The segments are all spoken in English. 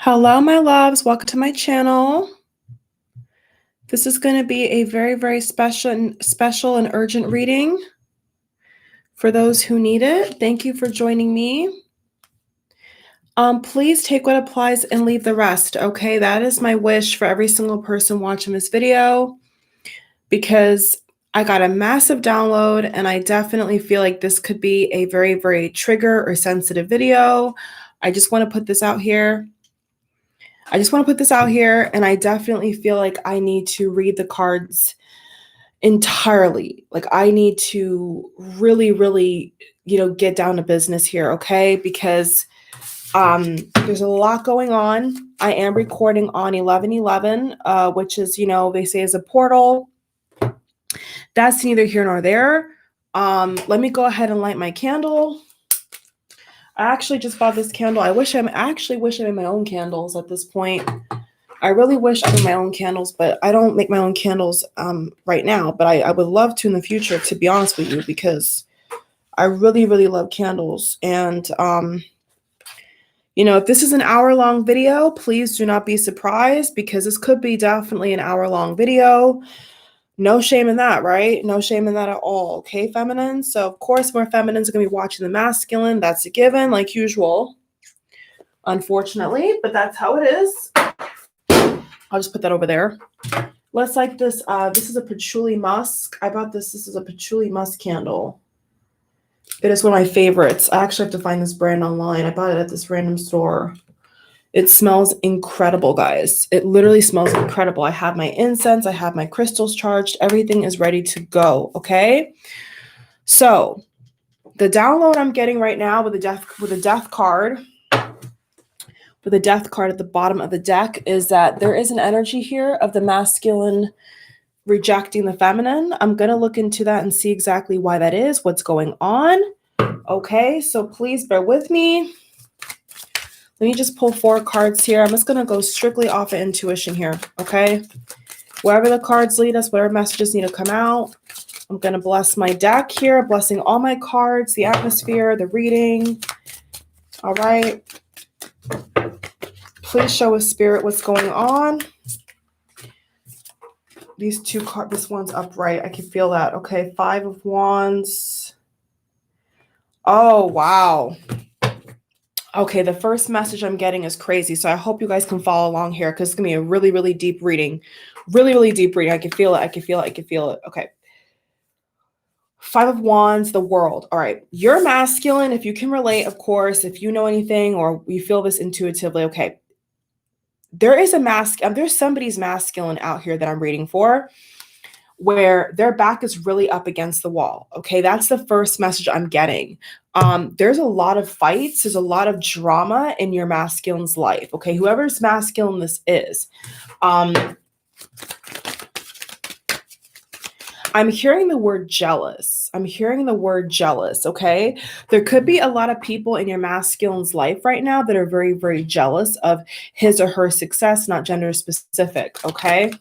Hello, my loves. Welcome to my channel. This is going to be a very, very special and urgent reading for those who need it. Thank you for joining me. Please take what applies and leave the rest, okay? That is my wish for every single person watching this video because I got a massive download and I definitely feel like this could be a very, very trigger or sensitive video. I just want to put this out here. And I definitely feel like I need to read the cards entirely. Like I need to really, really, get down to business here, okay? Because there's a lot going on. I am recording on 11/11, which is, they say is a portal. That's neither here nor there. Let me go ahead and light my candle. I actually just bought this candle. I actually wish I made my own candles at this point. I really wish I made my own candles, but I don't make my own candles right now. But I would love to in the future, to be honest with you, because I really, really love candles. And, if this is an hour-long video, please do not be surprised because this could be definitely an hour-long video. No shame in that, right? No shame in that at all. Okay, feminine? So, of course, more feminines are going to be watching the masculine. That's a given, like usual, unfortunately, but that's how it is. I'll just put that over there. Let's like this. This is a patchouli musk. I bought this. This is a patchouli musk candle. It is one of my favorites. I actually have to find this brand online. I bought it at this random store. It smells incredible, guys. It literally smells incredible. I have my incense. I have my crystals charged. Everything is ready to go, okay? So the download I'm getting right now with a death card, with a death card at the bottom of the deck, is that there is an energy here of the masculine rejecting the feminine. I'm going to look into that and see exactly why that is, what's going on. Okay, so please bear with me. Let me just pull 4 cards here. I'm just going to go strictly off of intuition here, okay? Wherever the cards lead us, whatever messages need to come out, I'm going to bless my deck here, blessing all my cards, the atmosphere, the reading. All right. Please show us, Spirit, what's going on. These 2 cards, this one's upright. I can feel that. Okay, 5 of Wands. Oh, wow. Okay, the first message I'm getting is crazy, so I hope you guys can follow along here because it's going to be a really, really deep reading. Really, really deep reading. I can feel it. I can feel it. I can feel it. Okay. 5 of Wands, the World. All right. You're masculine. If you can relate, of course, if you know anything or you feel this intuitively, okay. There's somebody's masculine out here that I'm reading for where their back is really up against the wall. Okay, that's the first message I'm getting. There's a lot of fights. There's a lot of drama in your masculine's life. Okay, whoever's masculine this is. I'm hearing the word jealous. Okay? There could be a lot of people in your masculine's life right now that are very, very jealous of his or her success, not gender specific, okay?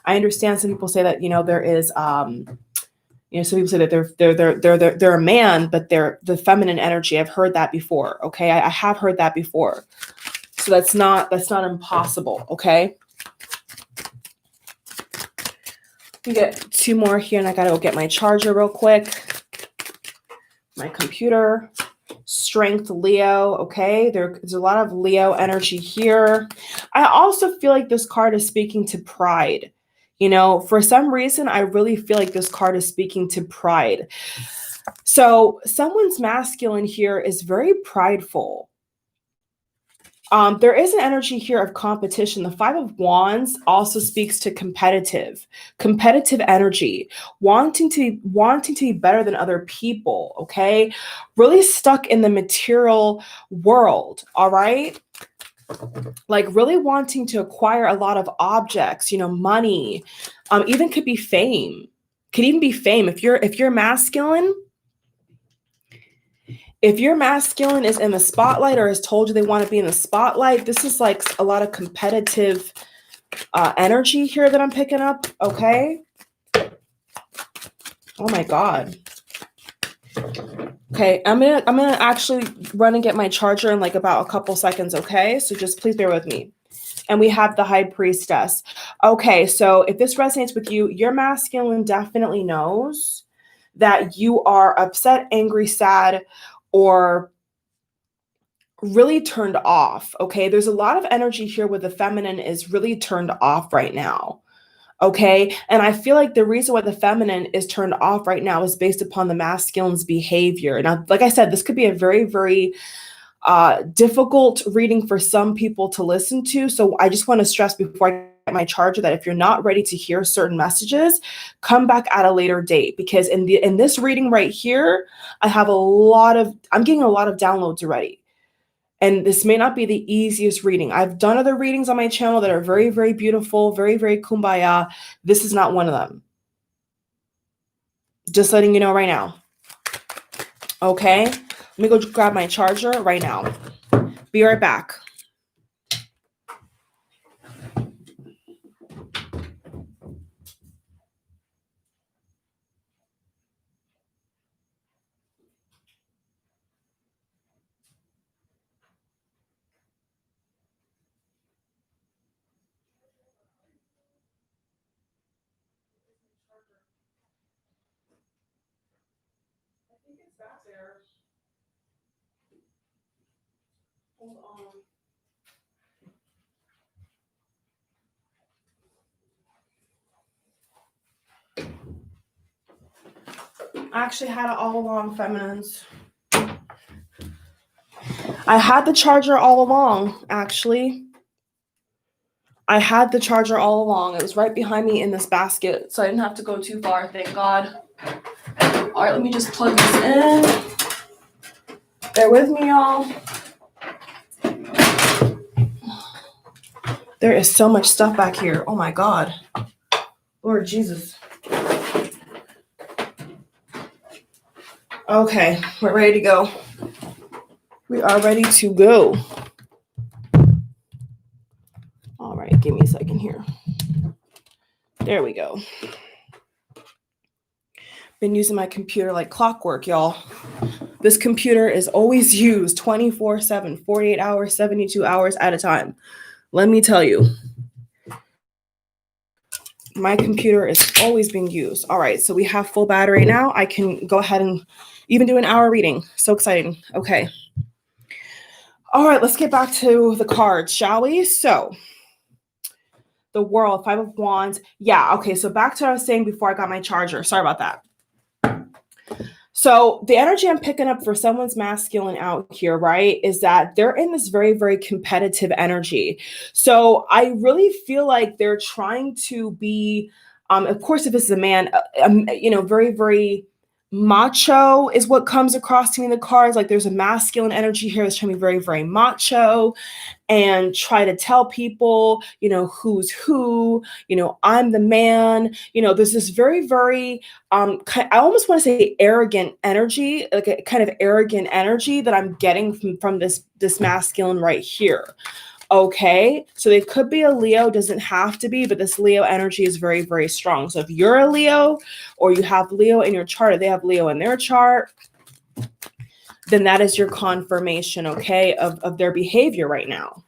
I understand some people say that, there is, some people say that they're a man, but they're the feminine energy. I've heard that before. Okay. I have heard that before. So that's not impossible. Okay. We get 2 more here and I got to go get my charger real quick. My computer. Strength, Leo. Okay. There's a lot of Leo energy here. I also feel like this card is speaking to pride. For some reason, I really feel like this card is speaking to pride. So someone's masculine here is very prideful. There is an energy here of competition. The 5 of Wands also speaks to competitive energy, wanting to be better than other people. Okay. Really stuck in the material world. All right. Like really wanting to acquire a lot of objects, money, even could be fame, If you're masculine, is in the spotlight or has told you they want to be in the spotlight, this is like a lot of competitive energy here that I'm picking up. Okay. Oh my God. Okay, I'm gonna actually run and get my charger in like about a couple seconds, okay? So just please bear with me. And we have the high priestess. Okay, so if this resonates with you, your masculine definitely knows that you are upset, angry, sad, or really turned off. Okay, there's a lot of energy here where the feminine is really turned off right now. Okay, and I feel like the reason why the feminine is turned off right now is based upon the masculine's behavior. Now, like I said, this could be a very, very difficult reading for some people to listen to. So I just want to stress before I get my charger that if you're not ready to hear certain messages, come back at a later date, because in this reading right here, I'm getting a lot of downloads already. And this may not be the easiest reading. I've done other readings on my channel that are very, very beautiful, very, very kumbaya. This is not one of them. Just letting you know right now. Okay? Let me go grab my charger right now. Be right back. I think it's back there. Hold on. I actually had it all along, feminines. I had the charger all along, actually. I had the charger all along. It was right behind me in this basket, so I didn't have to go too far, thank God. All right, let me just plug this in. Bear with me, y'all. There is so much stuff back here. Oh my God. Lord Jesus. Okay, we're ready to go. We are ready to go. All right, give me a second here. There we go. Been using my computer like clockwork, y'all. This computer is always used 24/7, 48 hours, 72 hours at a time. Let me tell you. My computer is always being used. All right, so we have full battery now. I can go ahead and even do an hour reading. So exciting. Okay. All right, let's get back to the cards, shall we? So, the World, Five of Wands. Yeah, okay, so back to what I was saying before I got my charger. Sorry about that. So the energy I'm picking up for someone's masculine out here, right, is that they're in this very, very competitive energy. So I really feel like they're trying to be, of course, if it's a man, very, very macho is what comes across to me in the cards. Like there's a masculine energy here that's trying to be very, very macho and try to tell people, who's who, I'm the man, there's this very, very, I almost want to say arrogant energy, like a kind of arrogant energy that I'm getting from this masculine right here. Okay, so they could be a Leo, doesn't have to be, but this Leo energy is very, very strong. So if you're a Leo or you have Leo in your chart, or they have Leo in their chart, then that is your confirmation, okay, of their behavior right now.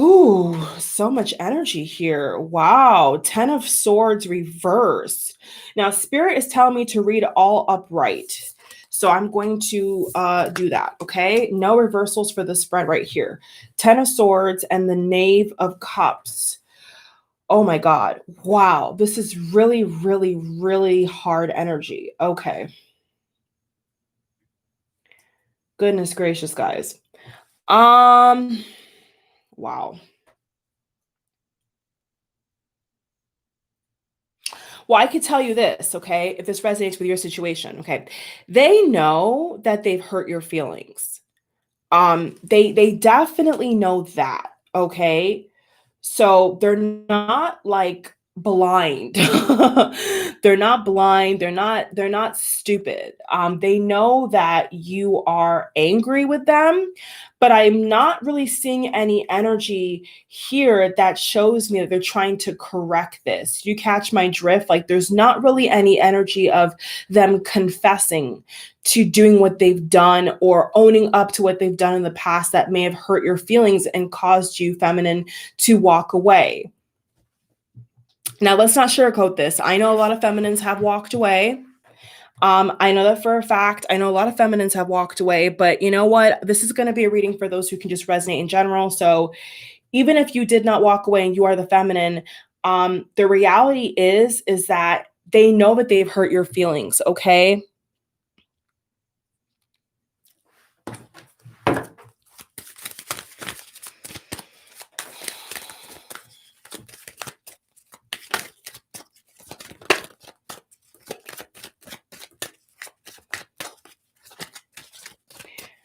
Ooh, so much energy here. Wow. 10 of Swords reverse. Now, Spirit is telling me to read all upright. So I'm going to do that, okay? No reversals for the spread right here. 10 of Swords and the Knave of Cups. Oh my God. Wow. This is really, really, really hard energy. Okay. Goodness gracious, guys. Wow. Well, I could tell you this, okay, if this resonates with your situation, okay. They know that they've hurt your feelings. They definitely know that, okay? So they're not like blind. They're not blind. They're not stupid. They know that you are angry with them, but I'm not really seeing any energy here that shows me that they're trying to correct this. You catch my drift? Like there's not really any energy of them confessing to doing what they've done or owning up to what they've done in the past that may have hurt your feelings and caused you, feminine, to walk away. Now, let's not sugarcoat this. I know a lot of feminines have walked away. I know that for a fact. I know a lot of feminines have walked away, but you know what? This is going to be a reading for those who can just resonate in general. So even if you did not walk away and you are the feminine, the reality is that they know that they've hurt your feelings, okay?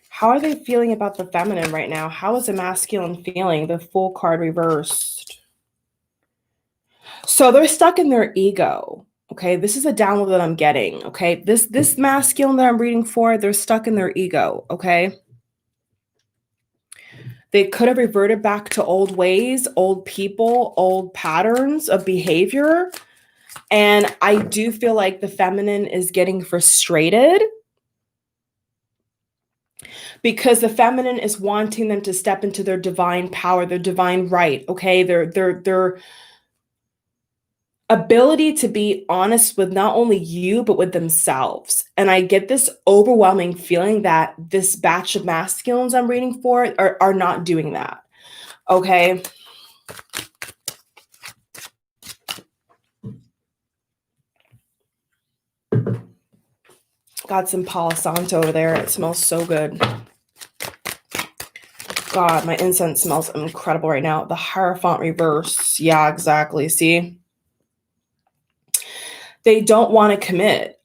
How are they feeling about the feminine right now? How is the masculine feeling? The Fool card reversed. So they're stuck in their ego. Okay, this is a download that I'm getting. Okay, this masculine that I'm reading for, they're stuck in their ego. Okay, they could have reverted back to old ways, old people, old patterns of behavior. And I do feel like the feminine is getting frustrated because the feminine is wanting them to step into their divine power, their divine right. Okay, their ability to be honest with not only you but with themselves. And I get this overwhelming feeling that this batch of masculines I'm reading for are not doing that. Okay. Got some Palo Santo over there. It smells so good. God, my incense smells incredible right now. The Hierophant reverse. Yeah, exactly. See? They don't want to commit.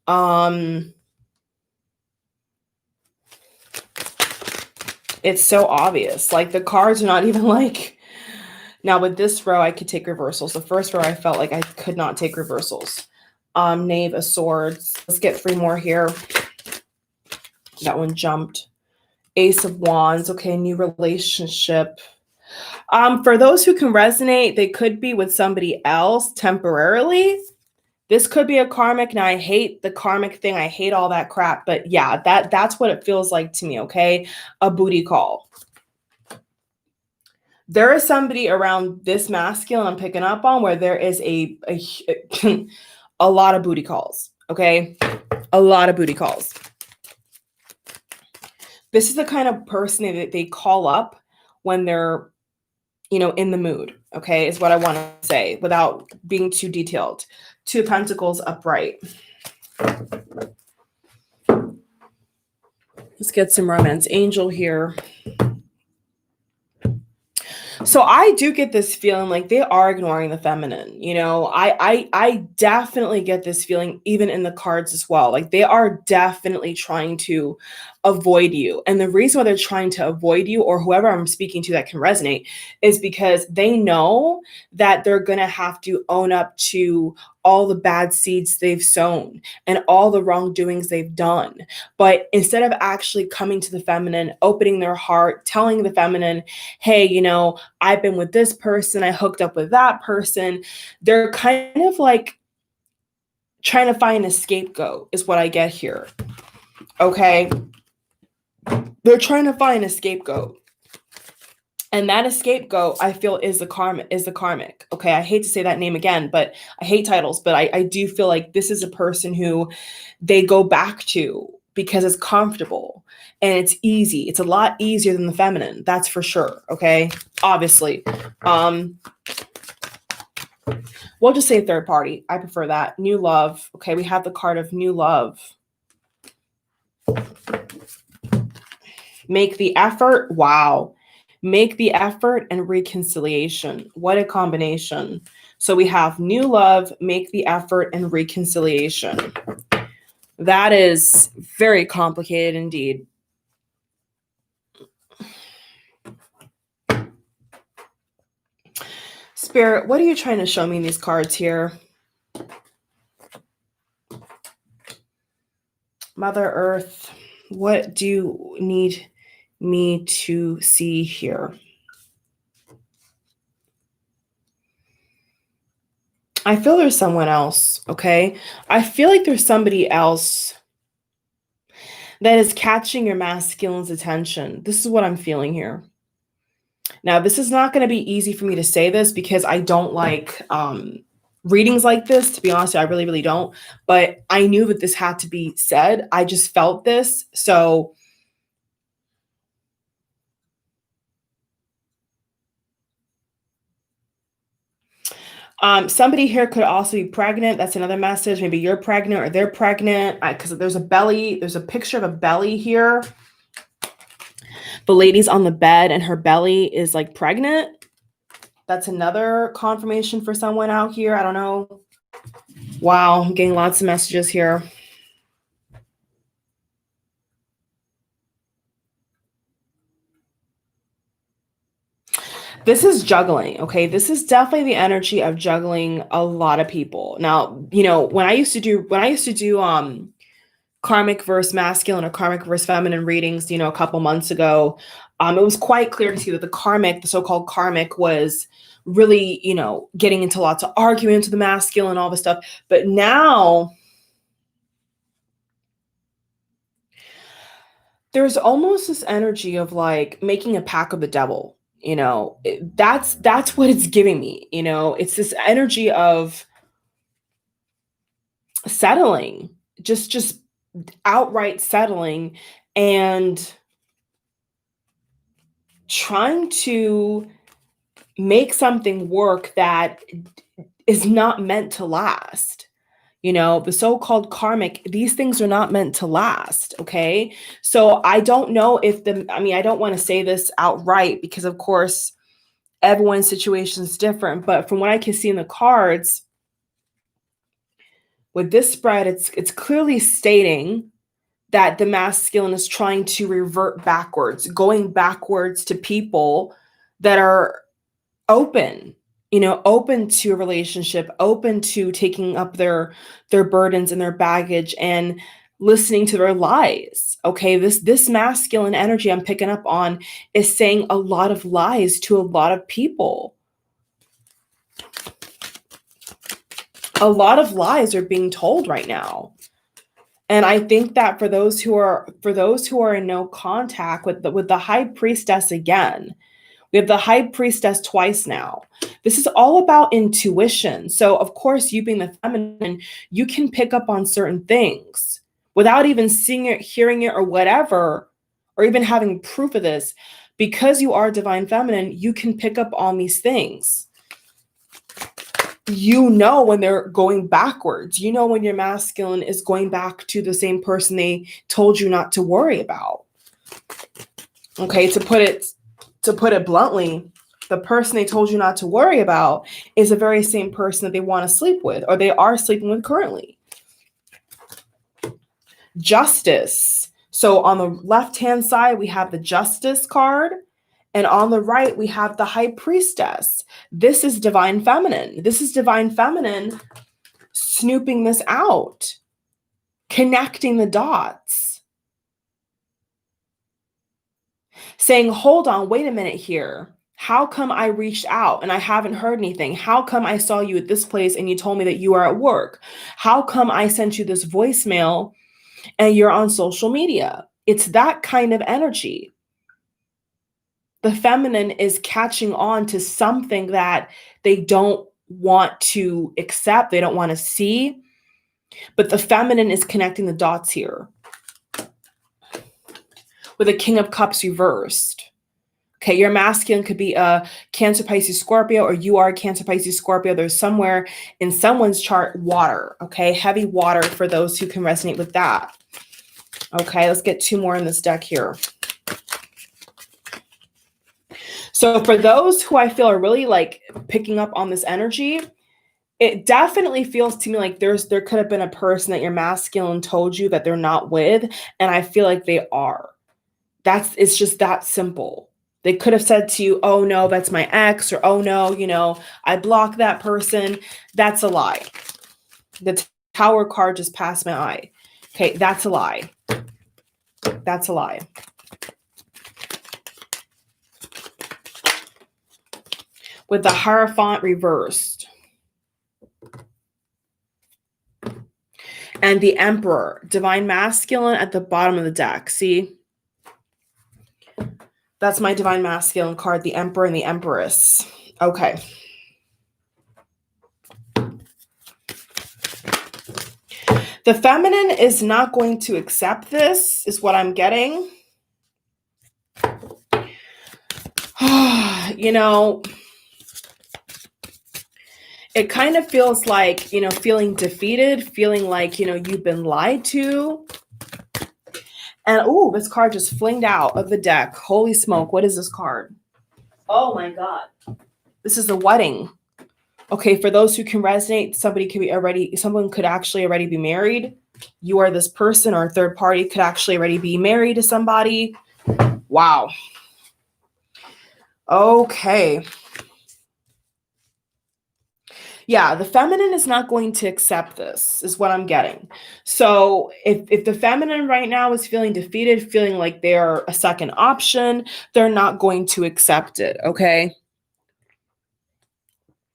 It's so obvious. Like the cards are not even like, now with this row, I could take reversals. The first row, I felt like I could not take reversals. Knave of Swords. Let's get 3 more here. That one jumped. Ace of Wands. Okay, new relationship. For those who can resonate, they could be with somebody else temporarily. This could be a karmic. Now, I hate the karmic thing. I hate all that crap. But yeah, that's what it feels like to me, okay? A booty call. There is somebody around this masculine I'm picking up on where there is a a lot of booty calls, okay? A lot of booty calls. This is the kind of person that they call up when they're, in the mood, okay, is what I want to say without being too detailed. 2 of Pentacles upright. Let's get some romance angel here. So I do get this feeling like they are ignoring the feminine. I definitely get this feeling even in the cards as well. Like they are definitely trying to avoid you. And the reason why they're trying to avoid you, or whoever I'm speaking to that can resonate, is because they know that they're going to have to own up to all the bad seeds they've sown and all the wrongdoings they've done. But instead of actually coming to the feminine, opening their heart, telling the feminine, hey, I've been with this person, I hooked up with that person, they're kind of like trying to find a scapegoat is what I get here. Okay. They're trying to find a scapegoat. And that scapegoat, I feel, is the karmic. Okay. I hate to say that name again, but I hate titles, but I do feel like this is a person who they go back to because it's comfortable and it's easy. It's a lot easier than the feminine. That's for sure. Okay. Obviously. We'll just say third party. I prefer that. New love. Okay. We have the card of new love. Make the effort. Wow. Make the effort and reconciliation. What a combination. So we have new love, make the effort, and reconciliation. That is very complicated indeed. Spirit, what are you trying to show me in these cards here? Mother Earth, what do you need me to see here? I feel there's someone else, okay? I feel like there's somebody else that is catching your masculine's attention. This is what I'm feeling here. Now, this is not going to be easy for me to say this because I don't like readings like this. To be honest, I really, really don't. But I knew that this had to be said. I just felt this. So somebody here could also be pregnant. That's another message. Maybe you're pregnant or they're pregnant because there's a belly. There's a picture of a belly here. The lady's on the bed and her belly is like pregnant. That's another confirmation for someone out here. I don't know. Wow, I'm getting lots of messages here. This is juggling, okay? This is definitely the energy of juggling a lot of people. Now, you know, when I used to do karmic versus masculine or karmic versus feminine readings, you know, a couple months ago, it was quite clear to see that the so-called karmic was really, you know, getting into lots of arguments with the masculine, all this stuff. But now there's almost this energy of like making a pact with the devil. You know, that's what it's giving me. You know, it's this energy of settling, just outright settling and trying to make something work that is not meant to last. You know, the so-called karmic, these things are not meant to last, okay? So I don't know if I don't want to say this outright because of course everyone's situation is different, but from what I can see in the cards, with this spread, it's clearly stating that the masculine is trying to revert backwards, going backwards to people that are open, you know, open to a relationship, open to taking up their burdens and their baggage and listening to their lies. Okay, this masculine energy I'm picking up on is saying a lot of lies to a lot of people. A lot of lies are being told right now. And I think that for those who are in no contact with the high priestess again, we have the high priestess twice now. This is all about intuition. So of course, you being the feminine, you can pick up on certain things without even seeing it, hearing it, or whatever, or even having proof of this. Because you are divine feminine, you can pick up on these things. You know when they're going backwards. You know when your masculine is going back to the same person they told you not to worry about. Okay, to put it bluntly, the person they told you not to worry about is the very same person that they want to sleep with or they are sleeping with currently. Justice. So on the left-hand side, we have the Justice card. And on the right, we have the High Priestess. This is divine feminine. This is divine feminine snooping this out, connecting the dots, saying, hold on, wait a minute here. How come I reached out and I haven't heard anything? How come I saw you at this place and you told me that you are at work? How come I sent you this voicemail and you're on social media? It's that kind of energy. The feminine is catching on to something that they don't want to accept, they don't want to see, but the feminine is connecting the dots here. With a King of Cups reversed. Okay, your masculine could be a Cancer, Pisces, Scorpio, or you are a Cancer, Pisces, Scorpio. There's somewhere in someone's chart water, okay? Heavy water for those who can resonate with that. Okay, let's get two more in this deck here. So for those who I feel are really like picking up on this energy, it definitely feels to me like there could have been a person that your masculine told you that they're not with, and I feel like they are. It's just that simple. They could have said to you, oh no, that's my ex, or oh no, you know, I blocked that person. That's a lie. The Tower card just passed my eye. Okay, that's a lie. That's a lie. With the Hierophant reversed. And the Emperor, Divine Masculine at the bottom of the deck. See? That's my Divine Masculine card, the Emperor and the Empress. Okay. The feminine is not going to accept this, is what I'm getting. You know, it kind of feels like, you know, feeling defeated, feeling like, you know, you've been lied to. And, oh, this card just flinged out of the deck. Holy smoke. What is this card? Oh, my God. This is the wedding. Okay, for those who can resonate, someone could actually already be married. You are this person, or a third party could actually already be married to somebody. Wow. Okay. Yeah, the feminine is not going to accept this, is what I'm getting. So if the feminine right now is feeling defeated, feeling like they're a second option, they're not going to accept it, okay?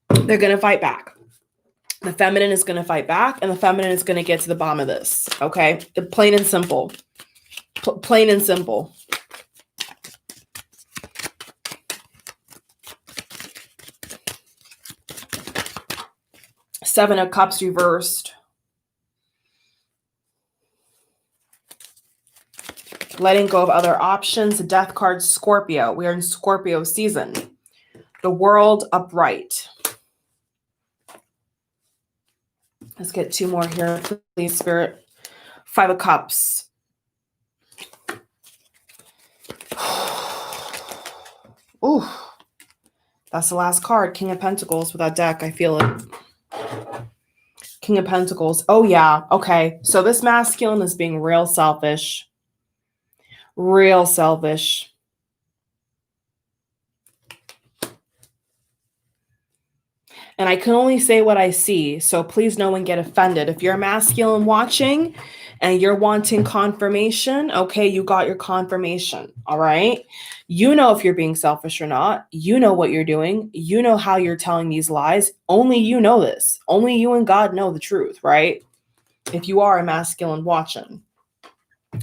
They're going to fight back. The feminine is going to fight back, and the feminine is going to get to the bottom of this, okay? Plain and simple. Plain and simple. Seven of Cups reversed. Letting go of other options. The Death card, Scorpio. We are in Scorpio season. The World upright. Let's get two more here, please, Spirit. Five of Cups. Ooh. That's the last card. King of Pentacles with that deck. I feel it. King of Pentacles. Oh, yeah. Okay. So this masculine is being real selfish. Real selfish. And I can only say what I see. So please no one get offended. If you're a masculine watching and you're wanting confirmation, okay, you got your confirmation. All right. You know if you're being selfish or not. You know what you're doing. You know how you're telling these lies. Only you know this. Only you and God know the truth, right? If you are a masculine watching.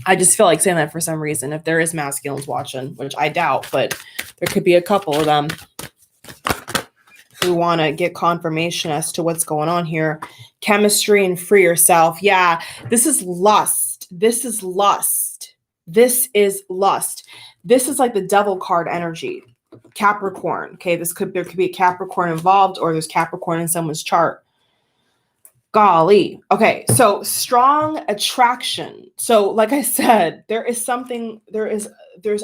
I just feel like saying that for some reason. If there is masculines watching, which I doubt, but there could be a couple of them who want to get confirmation as to what's going on here. Chemistry and free yourself. Yeah, this is lust. This is lust. This is lust. This is like the devil card energy. Capricorn. Okay, there could be a Capricorn involved, or there's Capricorn in someone's chart. Golly. Okay, so strong attraction. So like I said, there's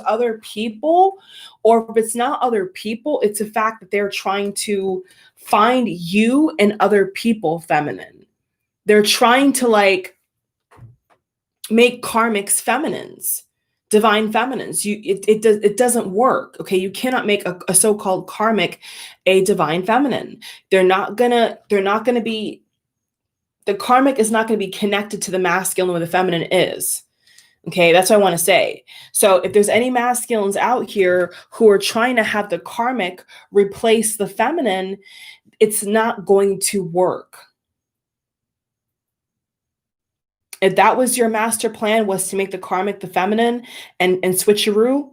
other people, or if it's not other people, it's the fact that they're trying to find you and other people feminine. They're trying to like make karmics feminines, divine feminines. It doesn't work. Okay, you cannot make a so-called karmic a divine feminine. They're not gonna be. The karmic is not going to be connected to the masculine where the feminine is. Okay, that's what I want to say. So if there's any masculines out here who are trying to have the karmic replace the feminine, it's not going to work. If that was your master plan, was to make the karmic the feminine and switcheroo,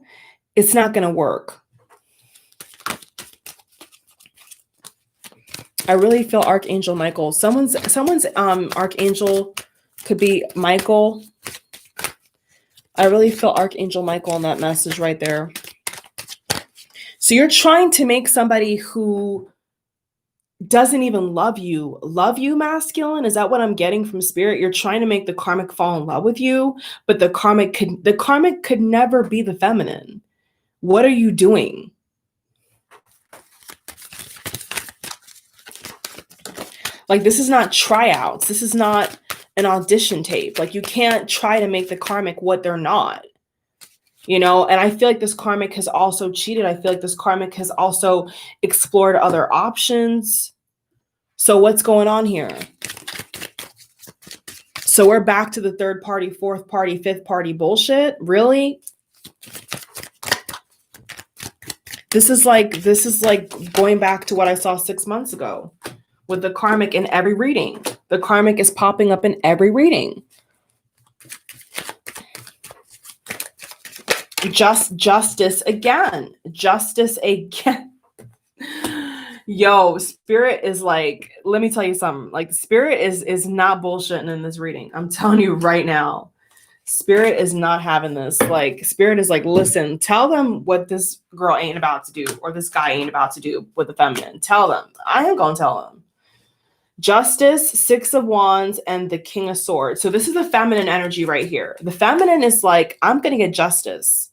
it's not going to work. I really feel Archangel Michael. Someone's Archangel could be Michael. I really feel Archangel Michael in that message right there. So you're trying to make somebody who doesn't even love you, masculine. Is that what I'm getting from Spirit? You're trying to make the karmic fall in love with you, but the karmic could never be the feminine. What are you doing? Like, this is not tryouts. This is not an audition tape. Like, you can't try to make the karmic what they're not. you know, and I feel like this karmic has also cheated. I feel like this karmic has also explored other options. So what's going on here? So we're back to the third party, fourth party, fifth party bullshit. Really? This is like going back to what I saw 6 months ago with the karmic in every reading. The karmic is popping up in every reading. Justice again. Justice again. Yo, spirit is like, let me tell you something. Like, spirit is not bullshitting in this reading. I'm telling you right now. Spirit is not having this. Like, spirit is like, listen, tell them what this girl ain't about to do, or this guy ain't about to do with the feminine. Tell them. I ain't gonna tell them. Justice, Six of Wands, and the King of Swords. So this is the feminine energy right here. The feminine is like, I'm gonna get justice.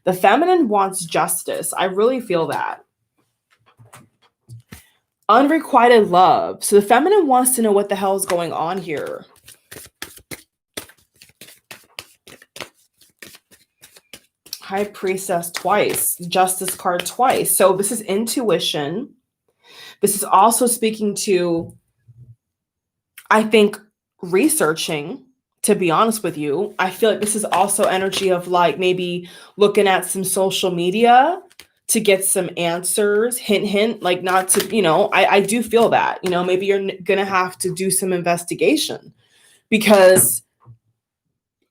The feminine wants justice. I really feel that. Unrequited love. So the feminine wants to know what the hell is going on here. High Priestess twice. Justice card twice. So this is intuition. This is also speaking to, I think, researching, to be honest with you. I feel like this is also energy of like maybe looking at some social media to get some answers. Hint, hint, like not to, you know, I do feel that, you know, maybe you're going to have to do some investigation because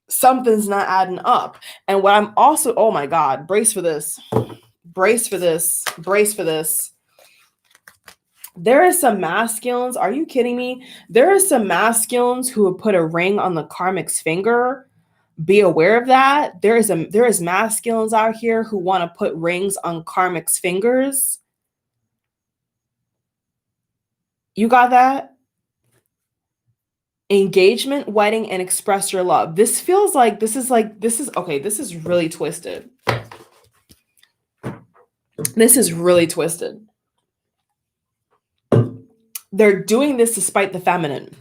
something's not adding up. And what I'm also, oh my God, brace for this. Brace for this. Brace for this. There are some masculines. Are you kidding me? There are some masculines who have put a ring on the karmic's finger. Be aware of that. There is masculines out here who want to put rings on karmic's fingers. You got that? Engagement, wedding, and express your love. This feels like this is okay. This is really twisted. This is really twisted. They're doing this to spite the feminine.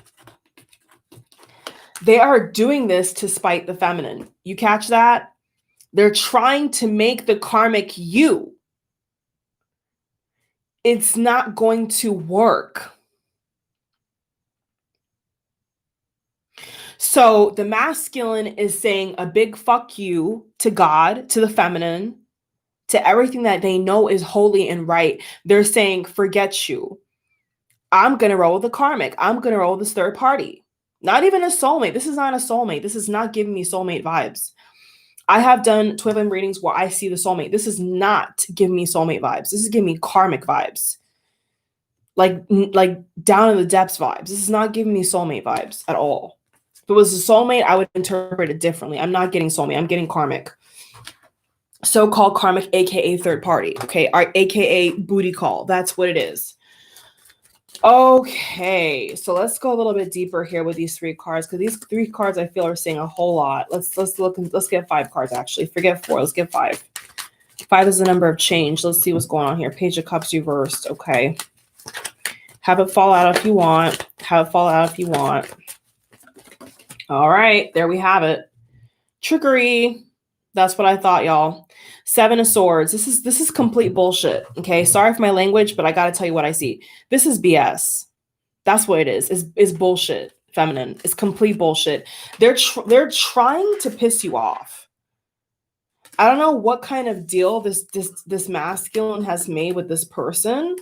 They are doing this to spite the feminine. You catch that? They're trying to make the karmic you. It's not going to work. So the masculine is saying a big fuck you to God, to the feminine, to everything that they know is holy and right. They're saying, forget you. I'm going to roll with the karmic. I'm going to roll with this third party. Not even a soulmate. This is not a soulmate. This is not giving me soulmate vibes. I have done twin flame readings where I see the soulmate. This is not giving me soulmate vibes. This is giving me karmic vibes. Like down in the depths vibes. This is not giving me soulmate vibes at all. If it was a soulmate, I would interpret it differently. I'm not getting soulmate. I'm getting karmic. So-called karmic, aka third party. Okay, aka booty call. That's what it is. Okay, so let's go a little bit deeper here with these three cards, because these three cards I feel are saying a whole lot. Let's look and let's get 5 cards actually. Forget 4. Let's get 5. 5 is the number of change. Let's see what's going on here. Page of Cups reversed. Okay. Have it fall out if you want. Have it fall out if you want. All right, there we have it. Trickery. That's what I thought, y'all. 7 of Swords. This is complete bullshit. Okay, sorry for my language, but I gotta tell you what I see. This is BS. That's what it is. Is bullshit. Feminine. It's complete bullshit. They're trying to piss you off. I don't know what kind of deal this masculine has made with this person,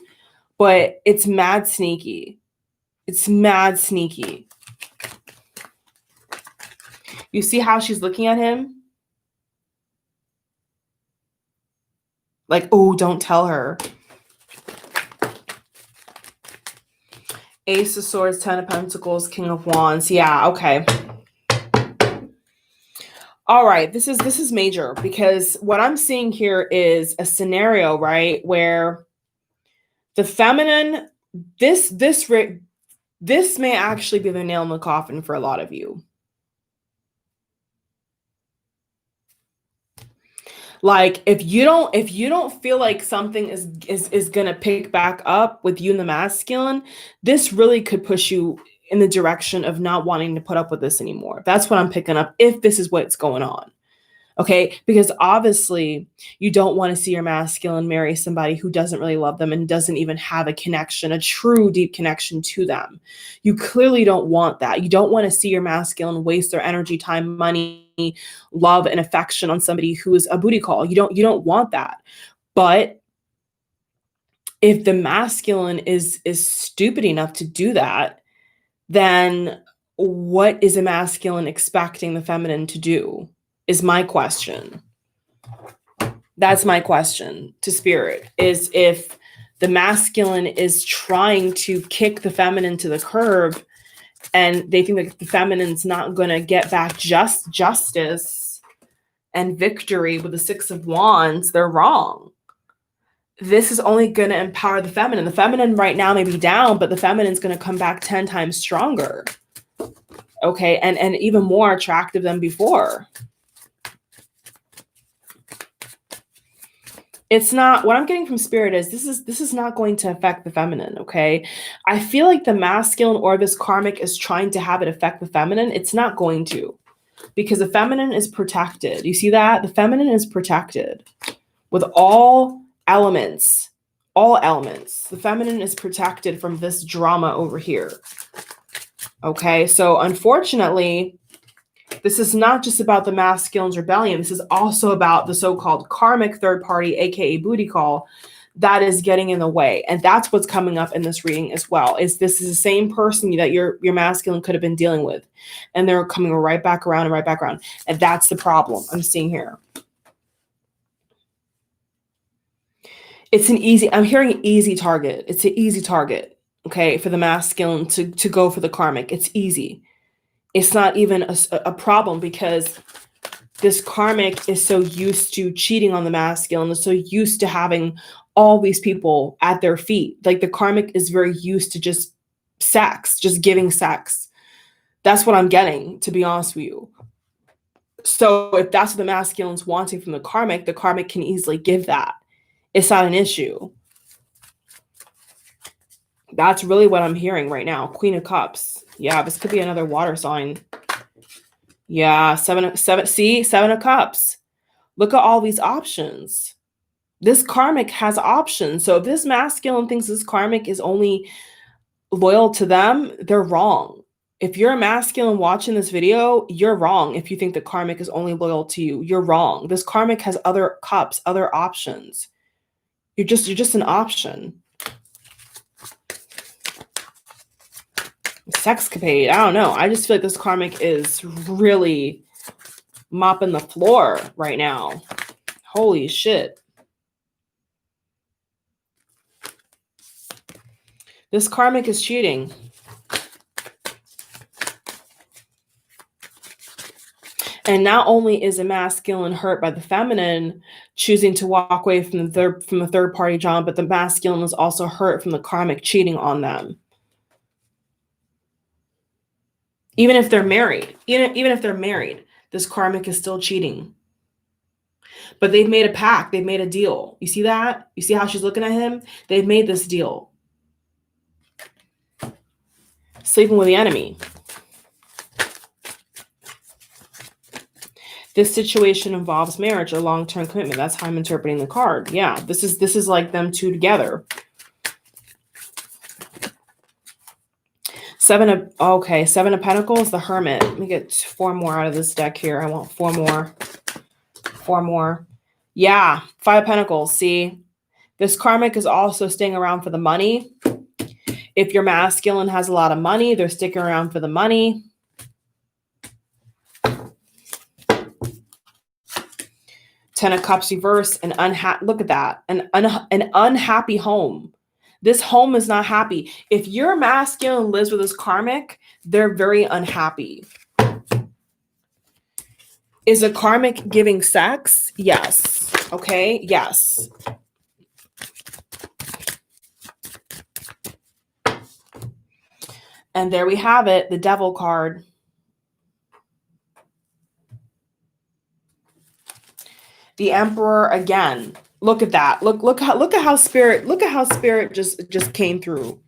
but it's mad sneaky. It's mad sneaky. You see how she's looking at him? Like, oh, don't tell her. Ace of Swords, 10 of Pentacles, King of Wands. Yeah, okay. All right, this is major, because what I'm seeing here is a scenario, right, where the feminine, this may actually be the nail in the coffin for a lot of you. Like, if you don't feel like something is gonna pick back up with you and the masculine, this really could push you in the direction of not wanting to put up with this anymore. That's what I'm picking up, if this is what's going on. Okay, because obviously you don't want to see your masculine marry somebody who doesn't really love them and doesn't even have a connection, a true deep connection to them. You clearly don't want that. You don't want to see your masculine waste their energy, time, money, love, and affection on somebody who is a booty call. You don't want that. But if the masculine is stupid enough to do that, then what is a masculine expecting the feminine to do? Is my question. That's my question to spirit, is if the masculine is trying to kick the feminine to the curb and they think that the feminine's not going to get back justice and victory with the Six of Wands, they're wrong. This is only going to empower the feminine. The feminine right now may be down, but the feminine's going to come back 10 times stronger. Okay, and even more attractive than before. It's not, what I'm getting from spirit is this is not going to affect the feminine, okay? I feel like the masculine or this karmic is trying to have it affect the feminine. It's not going to, because the feminine is protected. You see that? The feminine is protected with all elements. The feminine is protected from this drama over here. Okay, so unfortunately, this is not just about the masculine's rebellion. This is also about the so-called karmic third party, aka booty call, that is getting in the way. And that's what's coming up in this reading as well. Is this is the same person that your masculine could have been dealing with, and they're coming right back around and right back around. And that's the problem I'm seeing here. It's an easy, I'm hearing an easy target. It's an easy target, okay, for the masculine to go for the karmic. It's easy. It's not even a problem, because this karmic is so used to cheating on the masculine, is so used to having all these people at their feet. Like the karmic is very used to just sex, just giving sex. That's what I'm getting, to be honest with you. So if that's what the masculine's wanting from the karmic can easily give that. It's not an issue. That's really what I'm hearing right now. Queen of Cups. Yeah, this could be another water sign. Yeah, seven of Cups. Look at all these options. This karmic has options. So if this masculine thinks this karmic is only loyal to them, they're wrong. If you're a masculine watching this video, you're wrong. If you think the karmic is only loyal to you, you're wrong. This karmic has other cups, other options. You're just an option. Sexcapade. I don't know. I just feel like this karmic is really mopping the floor right now. Holy shit. This karmic is cheating. And not only is a masculine hurt by the feminine choosing to walk away from the third party John, but the masculine is also hurt from the karmic cheating on them. Even if they're married, even if they're married, this karmic is still cheating. But they've made a pact. They've made a deal. You see that? You see how she's looking at him? They've made this deal. Sleeping with the enemy. This situation involves marriage or long-term commitment. That's how I'm interpreting the card. Yeah, this is like them two together. Seven of Pentacles, the Hermit. Let me get 4 more out of this deck here. I want 4 more. 4 more. Yeah, 5 of Pentacles. See, this karmic is also staying around for the money. If your masculine has a lot of money, they're sticking around for the money. Ten of Cups reverse, look at that, an unhappy home. This home is not happy. If your masculine lives with this karmic, they're very unhappy. Is a karmic giving sex? Yes. Okay, yes. And there we have it, the Devil card. The Emperor again. Look at that. Look at how spirit just came through.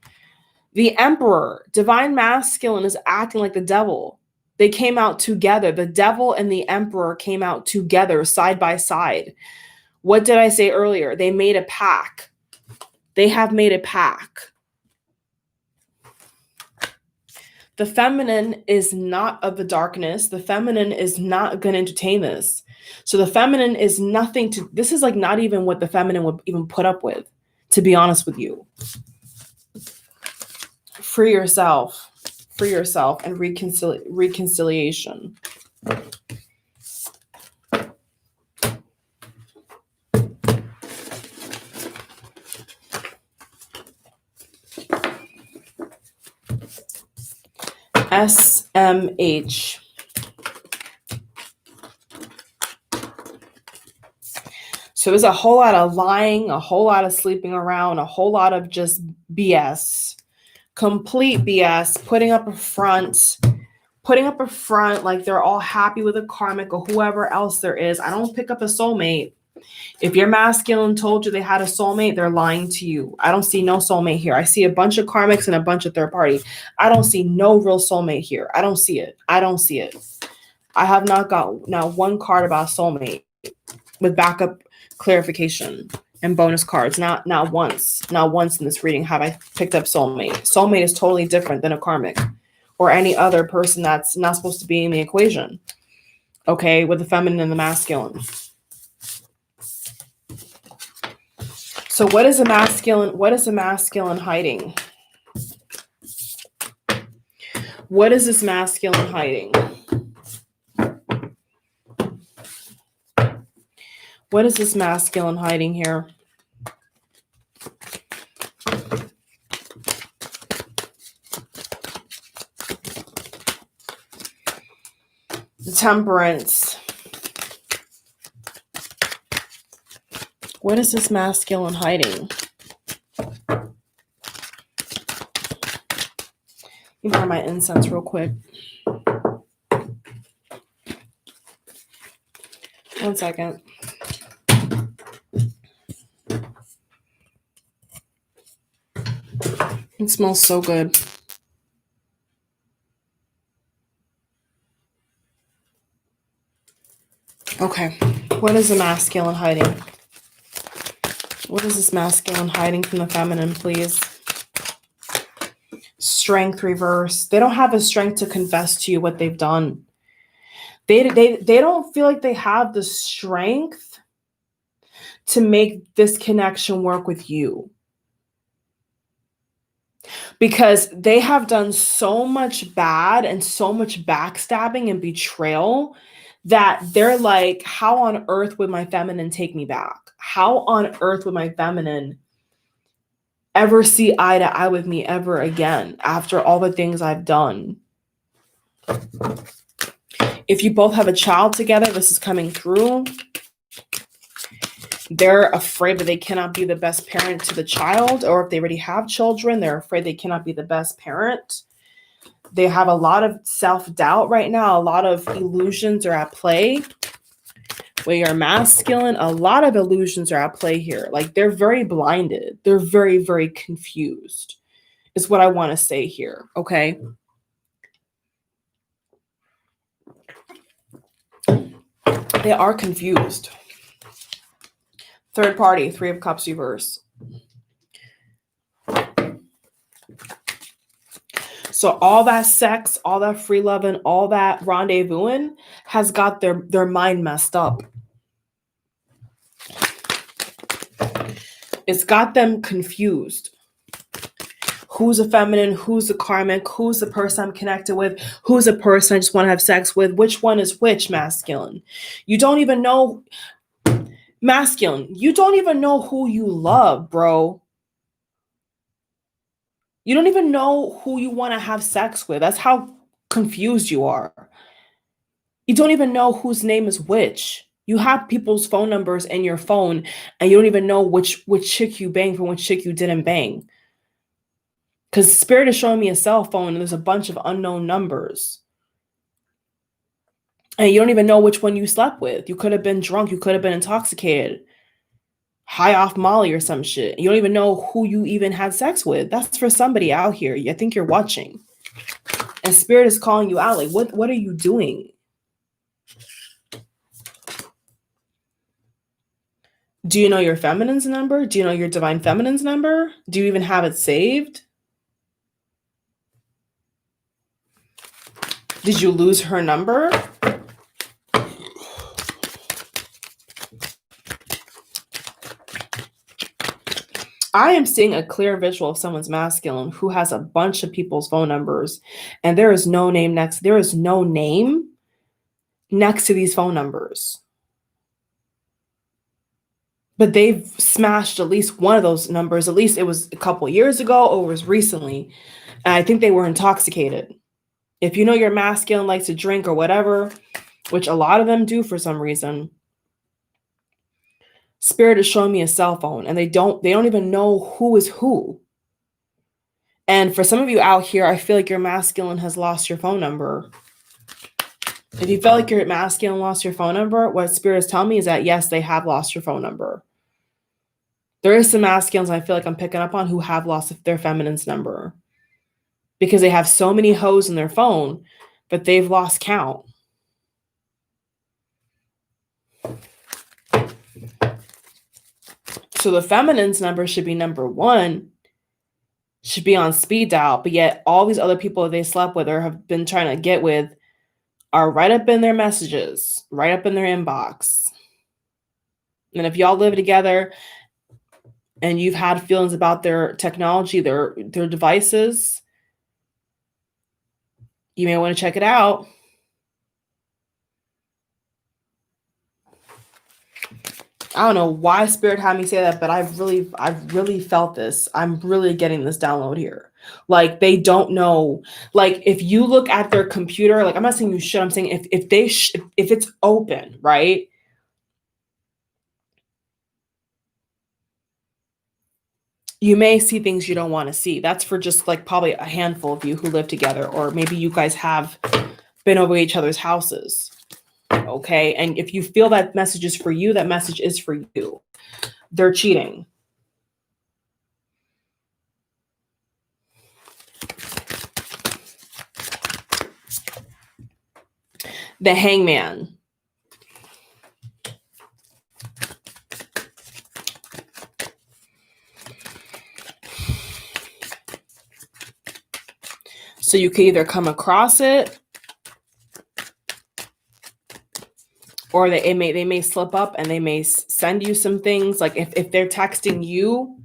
The Emperor, divine masculine, is acting like the devil. They came out together. The devil and the emperor came out together, side by side. What did I say earlier? They made a pact. They have made a pact. The feminine is not of the darkness. The feminine is not going to entertain this. So the feminine is nothing to, this is like not even what the feminine would even put up with, to be honest with you. Free yourself and reconciliation. SMH. So there's a whole lot of lying, a whole lot of sleeping around, a whole lot of just BS, complete BS, putting up a front like they're all happy with a karmic or whoever else there is. I don't pick up a soulmate. If your masculine told you they had a soulmate, they're lying to you. I don't see no soulmate here. I see a bunch of karmics and a bunch of third party. I don't see no real soulmate here. I don't see it. I have not got now one card about soulmate with backup clarification and bonus cards. Not once in this reading have I picked up soulmate. Soulmate is totally different than a karmic or any other person that's not supposed to be in the equation. Okay, with the feminine and the masculine. So what is a masculine? What is a masculine hiding? What is this masculine hiding? What is this masculine hiding here? The Temperance. What is this masculine hiding? Let me burn my incense real quick. One second. It smells so good. Okay. What is the masculine hiding? What is this masculine hiding from the feminine, please? Strength reverse. They don't have the strength to confess to you what they've done. They don't feel like they have the strength to make this connection work with you. Because they have done so much bad and so much backstabbing and betrayal that they're like, how on earth would my feminine take me back? How on earth would my feminine ever see eye to eye with me ever again after all the things I've done? If you both have a child together, this is coming through. They're afraid that they cannot be the best parent to the child, or if they already have children, they're afraid they cannot be the best parent. They have a lot of self-doubt right now. A lot of illusions are at play. Where you're masculine, a lot of illusions are at play here. Like they're very blinded. They're very, very confused is what I want to say here. Okay. They are confused. Third party, 3 of Cups reverse. So all that sex, all that free loving, all that rendezvousing has got their mind messed up. It's got them confused. Who's a feminine? Who's a karmic? Who's the person I'm connected with? Who's a person I just want to have sex with? Which one is which masculine? You don't even know. Masculine, you don't even know who you love, bro. You don't even know who you want to have sex with. That's how confused you are. You don't even know whose name is which. You have people's phone numbers in your phone, and you don't even know which chick you banged from which chick you didn't bang. Because Spirit is showing me a cell phone, and there's a bunch of unknown numbers. And you don't even know which one you slept with. You could have been drunk. You could have been intoxicated. High off Molly or some shit. You don't even know who you even had sex with. That's for somebody out here. I think you're watching. And Spirit is calling you out. Like, what are you doing? Do you know your feminine's number? Do you know your divine feminine's number? Do you even have it saved? Did you lose her number? I am seeing a clear visual of someone's masculine who has a bunch of people's phone numbers, and there is no name next. There is no name next to these phone numbers. But they've smashed at least one of those numbers. At least it was a couple years ago or it was recently. And I think they were intoxicated. If you know your masculine likes to drink or whatever, which a lot of them do for some reason, Spirit is showing me a cell phone, and they don't even know who is who. And for some of you out here, I feel like your masculine has lost your phone number. If you feel like your masculine lost your phone number, what Spirit is telling me is that, yes, they have lost your phone number. There is some masculines I feel like I'm picking up on who have lost their feminine's number because they have so many hoes in their phone, but they've lost count. So the feminine's number should be number 1, should be on speed dial, but yet all these other people that they slept with or have been trying to get with are right up in their messages, right up in their inbox. And if y'all live together and you've had feelings about their technology, their devices, you may want to check it out. I don't know why Spirit had me say that, but I've really felt this. I'm really getting this download here. Like, they don't know. Like, if you look at their computer, like, I'm not saying you should, I'm saying if it's open, right? You may see things you don't want to see. That's for just like probably a handful of you who live together, or maybe you guys have been over each other's houses. Okay. And if you feel that message is for you, that message is for you. They're cheating. The Hangman. So you can either come across it, or they may slip up and they may send you some things. Like if they're texting you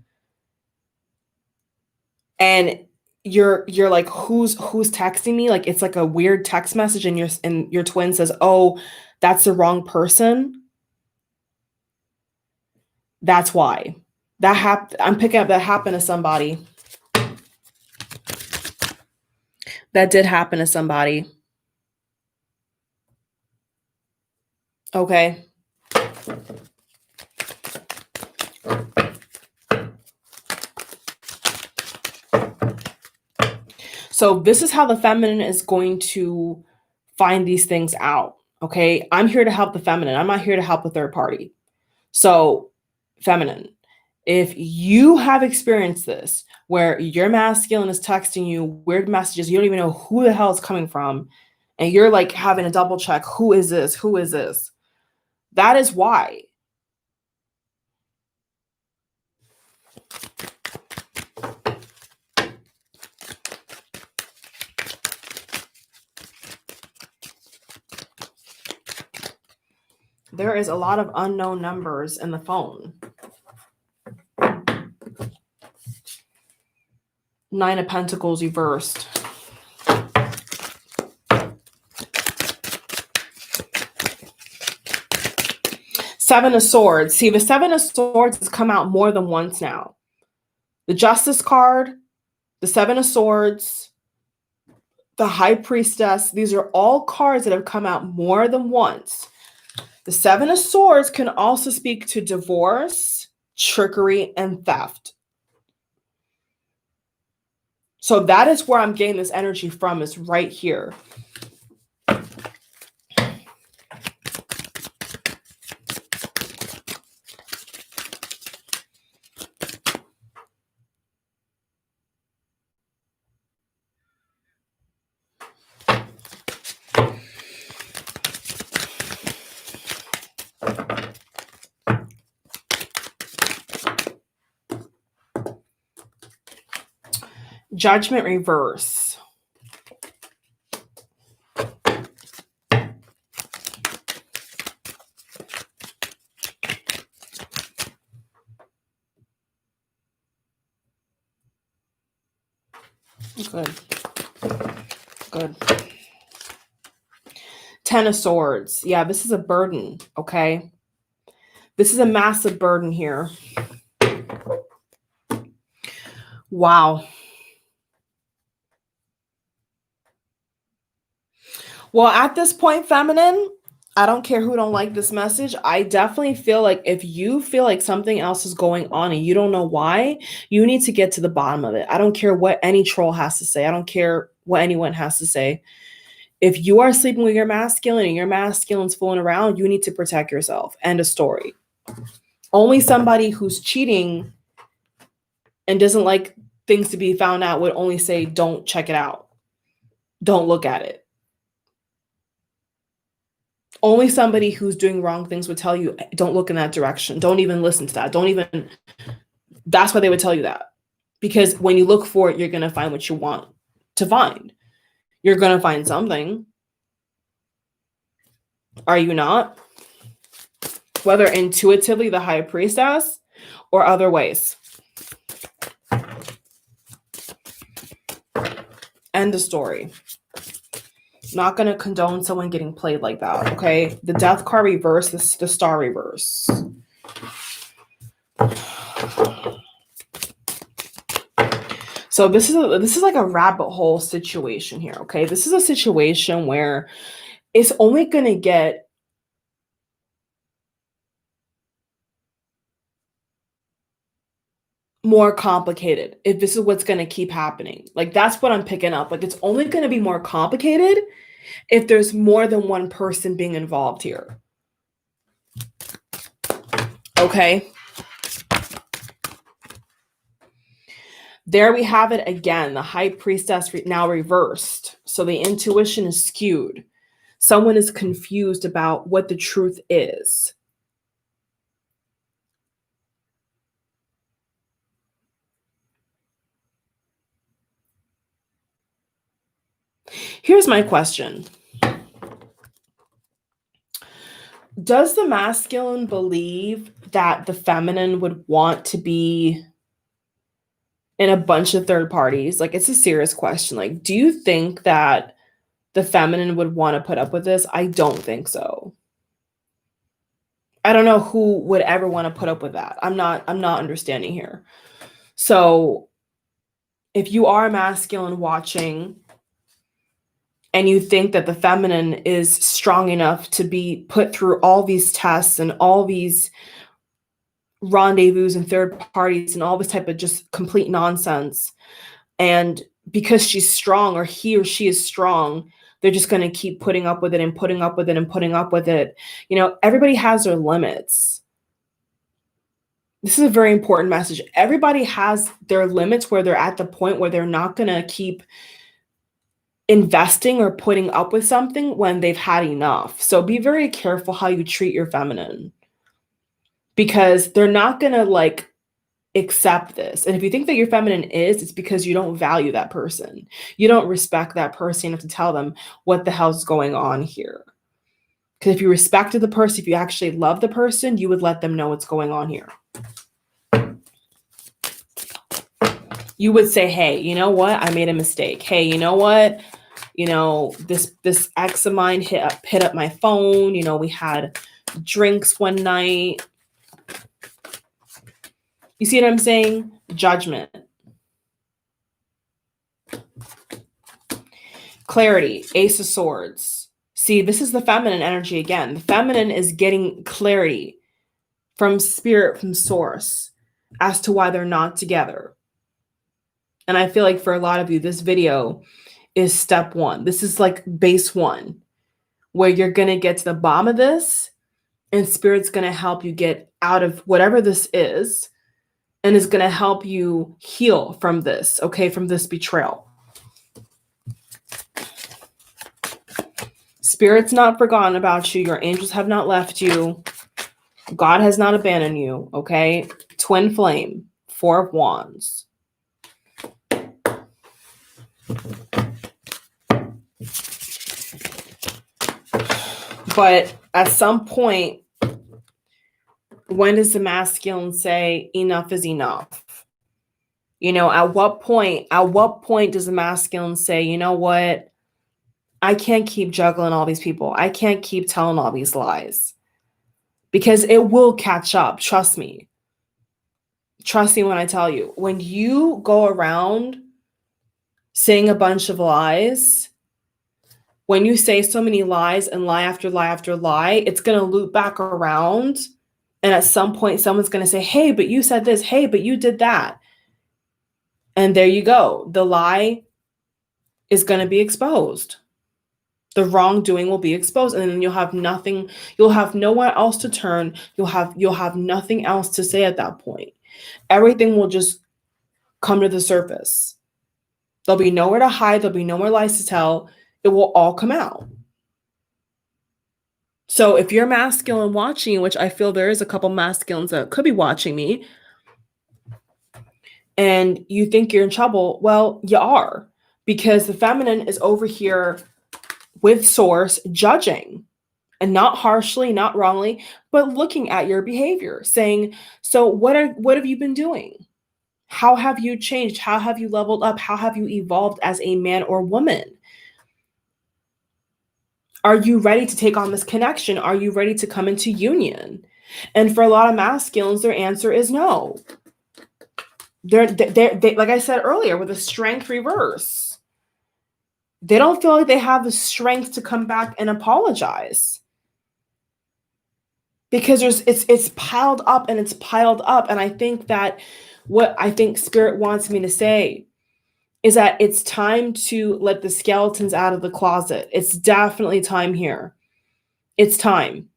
and you're like, who's texting me? Like, it's like a weird text message, and your twin says, oh, that's the wrong person. That's why that I'm picking up that happened to somebody. That did happen to somebody. Okay. So this is how the feminine is going to find these things out. Okay. I'm here to help the feminine. I'm not here to help a third party. So, feminine, if you have experienced this, where your masculine is texting you weird messages, you don't even know who the hell it's coming from, and you're like having a double check, who is this? Who is this? That is why. There is a lot of unknown numbers in the phone. 9 of Pentacles reversed. Seven of Swords. See, the Seven of Swords has come out more than once now. The Justice card, the Seven of Swords, the High Priestess. These are all cards that have come out more than once. The Seven of Swords can also speak to divorce, trickery, and theft. So that is where I'm getting this energy from, is right here. Judgment reverse. Good. Good. Ten of Swords. Yeah, this is a burden, okay? This is a massive burden here. Wow. Well, at this point, feminine, I don't care who don't like this message. I definitely feel like if you feel like something else is going on and you don't know why, you need to get to the bottom of it. I don't care what any troll has to say. I don't care what anyone has to say. If you are sleeping with your masculine and your masculine's fooling around, you need to protect yourself. End of story. Only somebody who's cheating and doesn't like things to be found out would only say, don't check it out. Don't look at it. Only somebody who's doing wrong things would tell you, don't look in that direction. Don't even listen to that. That's why they would tell you that. Because when you look for it, you're going to find what you want to find. You're going to find something. Are you not? Whether intuitively, the high priestess, or other ways. End of story. Not going to condone someone getting played like that, okay? The death card reverse, the star reverse. So this is like a rabbit hole situation here, okay? This is a situation where it's only going to get more complicated if this is what's going to keep happening. Like, that's what I'm picking up. Like, it's only going to be more complicated if there's more than one person being involved here. Okay. There we have it again. The high priestess now reversed. So the intuition is skewed. Someone is confused about what the truth is. Here's my question. Does the masculine believe that the feminine would want to be in a bunch of third parties? Like, it's a serious question. Like, do you think that the feminine would want to put up with this? I don't think so. I don't know who would ever want to put up with that. I'm not understanding here. So if you are masculine watching and you think that the feminine is strong enough to be put through all these tests and all these rendezvous and third parties and all this type of just complete nonsense, and because she's strong, or he or she is strong, they're just going to keep putting up with it and putting up with it and putting up with it. You know, everybody has their limits. This is a very important message. Everybody has their limits where they're at the point where they're not going to keep investing or putting up with something when they've had enough. So be very careful how you treat your feminine, because they're not going to like accept this. And if you think that your feminine is, it's because you don't value that person. You don't respect that person enough to tell them what the hell's going on here. Because if you respected the person, if you actually love the person, you would let them know what's going on here. You would say, hey, you know what? I made a mistake. Hey, you know what? You know, this ex of mine hit up my phone. You know, we had drinks one night. You see what I'm saying? Judgment. Clarity. Ace of Swords. See, this is the feminine energy again. The feminine is getting clarity from spirit, from source, as to why they're not together. And I feel like for a lot of you, this video is step one. This is like base one, where you're going to get to the bottom of this, and spirit's going to help you get out of whatever this is, and is going to help you heal from this, okay, from this betrayal. Spirit's not forgotten about you. Your angels have not left you. God has not abandoned you, okay? Twin flame, 4 of wands. But at some point, when does the masculine say enough is enough? At what point does the masculine say, you know what? I can't keep juggling all these people. I can't keep telling all these lies. Because it will catch up. Trust me. Trust me when I tell you. When you go around saying a bunch of lies, when you say so many lies and lie after lie after lie, it's going to loop back around. And at some point, someone's going to say, hey, but you said this. Hey, but you did that. And there you go. The lie is going to be exposed. The wrongdoing will be exposed. And then you'll have nothing. You'll have nowhere else to turn. You'll have nothing else to say at that point. Everything will just come to the surface. There'll be nowhere to hide. There'll be no more lies to tell. It will all come out. So if you're masculine watching, which I feel there is a couple masculines that could be watching me, and you think you're in trouble, well, you are. Because the feminine is over here with source judging. And not harshly, not wrongly, but looking at your behavior, saying, so what have you been doing? How have you changed? How have you leveled up? How have you evolved as a man or woman? Are you ready to take on this connection? Are you ready to come into union? And for a lot of masculines, their answer is no. They're like I said earlier, with a strength reverse. They don't feel like they have the strength to come back and apologize. Because it's piled up and it's piled up. And I think that what I think Spirit wants me to say is that it's time to let the skeletons out of the closet. It's definitely time here. It's time.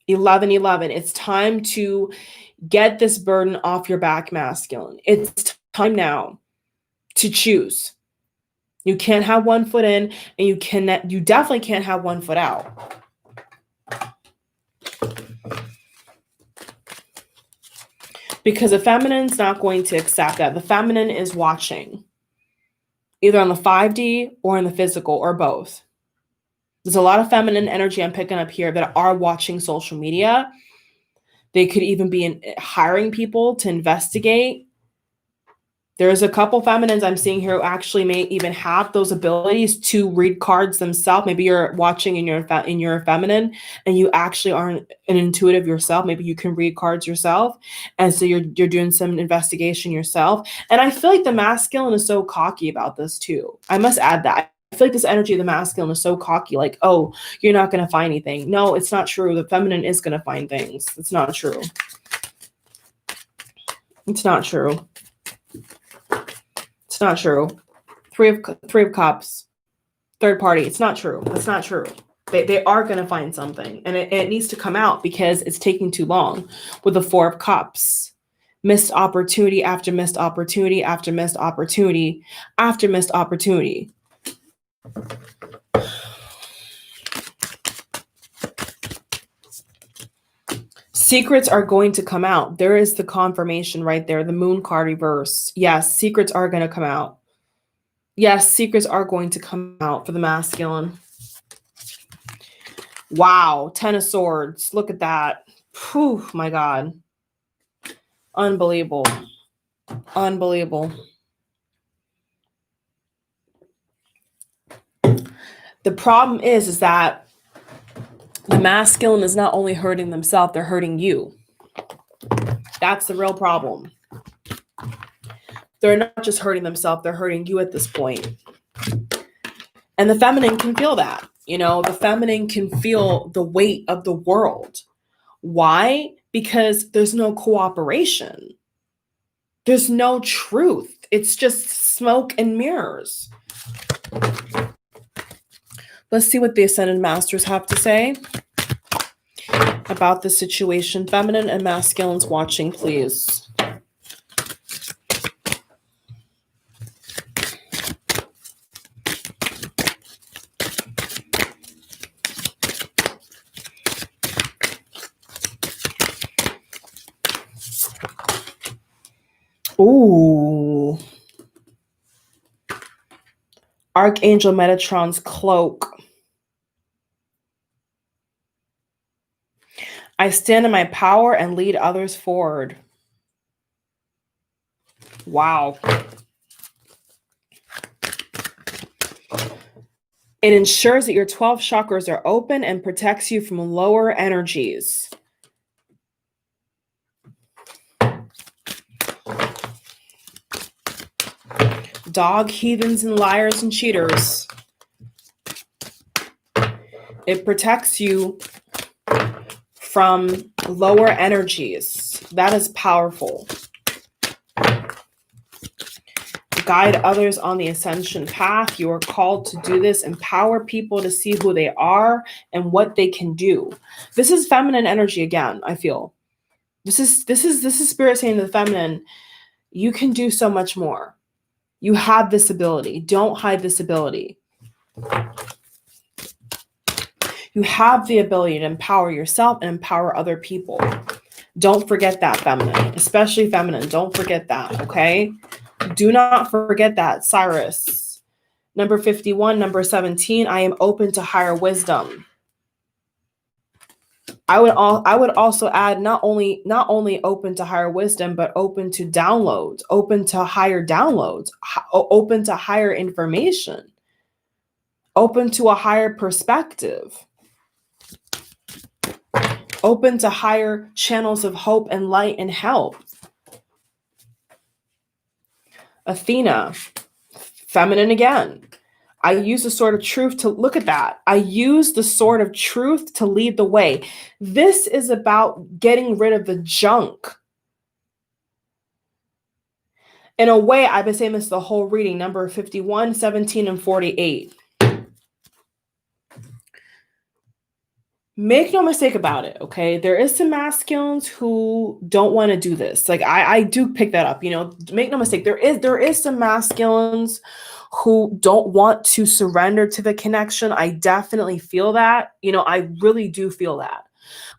11:11. It's time to get this burden off your back, masculine. It's time now to choose. You can't have one foot in, and you definitely can't have one foot out. Because the feminine's not going to accept that. The feminine is watching, either on the 5D or in the physical, or both. There's a lot of feminine energy I'm picking up here that are watching social media. They could even be hiring people to investigate. There's a couple feminines I'm seeing here who actually may even have those abilities to read cards themselves. Maybe you're watching and you're feminine and you actually aren't an intuitive yourself. Maybe you can read cards yourself. And so you're doing some investigation yourself. And I feel like the masculine is so cocky about this too. I must add that. I feel like this energy of the masculine is so cocky, like, oh, you're not going to find anything. No, it's not true. The feminine is going to find things. It's not true. It's not true. It's not true. Three of Cups, third party. It's not true. It's not true. They are going to find something, and it needs to come out because it's taking too long. With the Four of Cups, missed opportunity after missed opportunity after missed opportunity after missed opportunity. Secrets are going to come out. There is the confirmation right there. The Moon card reverse. Yes, secrets are going to come out. Yes, secrets are going to come out for the masculine. Wow, 10 of Swords. Look at that. Whew, my God. Unbelievable. Unbelievable. The problem is that the masculine is not only hurting themselves, they're hurting you. That's the real problem. They're not just hurting themselves, they're hurting you at this point. And the feminine can feel that. The feminine can feel the weight of the world. Why? Because there's no cooperation. There's no truth. It's just smoke and mirrors. Let's see what the Ascended Masters have to say about the situation. Feminine and masculines watching, please. Ooh. Archangel Metatron's cloak. I stand in my power and lead others forward. Wow. It ensures that your 12 chakras are open and protects you from lower energies. Dog, heathens, and liars and cheaters. It protects you from lower energies. That is powerful. Guide others on the ascension path. You are called to do this. Empower people to see who they are and what they can do. This is feminine energy again, I feel. This is spirit saying to the feminine, you can do so much more. You have this ability. Don't hide this ability. You have the ability to empower yourself and empower other people. Don't forget that, feminine, especially feminine. Don't forget that, okay? Do not forget that, Cyrus. Number 51, number 17, I am open to higher wisdom. I would also add not only open to higher wisdom, but open to downloads, open to higher downloads, open to higher information, open to a higher perspective, open to higher channels of hope and light and help. Athena, feminine again. I use the sword of truth to look at that. I use the sword of truth to lead the way. This is about getting rid of the junk. In a way, I've been saying this the whole reading, number 51, 17, and 48. Make no mistake about it, okay? There is some masculines who don't want to do this. Like I do pick that up, make no mistake. There is some masculines who don't want to surrender to the connection. I definitely feel that. I really do feel that.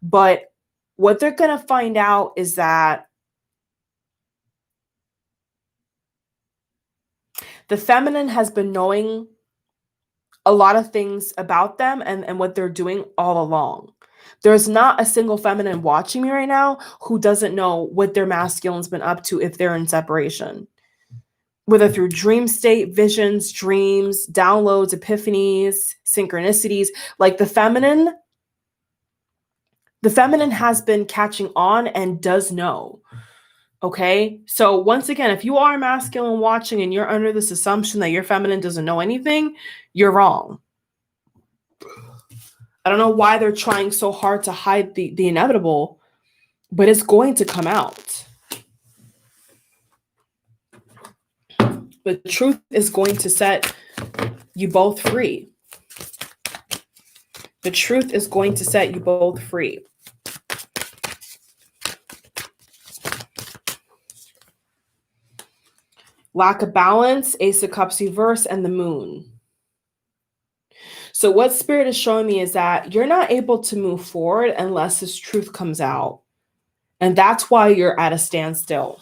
But what they're going to find out is that the feminine has been knowing a lot of things about them and what they're doing all along. There's not a single feminine watching me right now who doesn't know what their masculine's been up to if they're in separation. Whether through dream state, visions, dreams, downloads, epiphanies, synchronicities, like the feminine has been catching on and does know. Okay, so once again, if you are masculine watching and you're under this assumption that your feminine doesn't know anything, you're wrong. I don't know why they're trying so hard to hide the inevitable, but it's going to come out. The truth is going to set you both free. The truth is going to set you both free. Lack of balance, Ace of Cups reverse, and the moon. So what Spirit is showing me is that you're not able to move forward unless this truth comes out. And that's why you're at a standstill.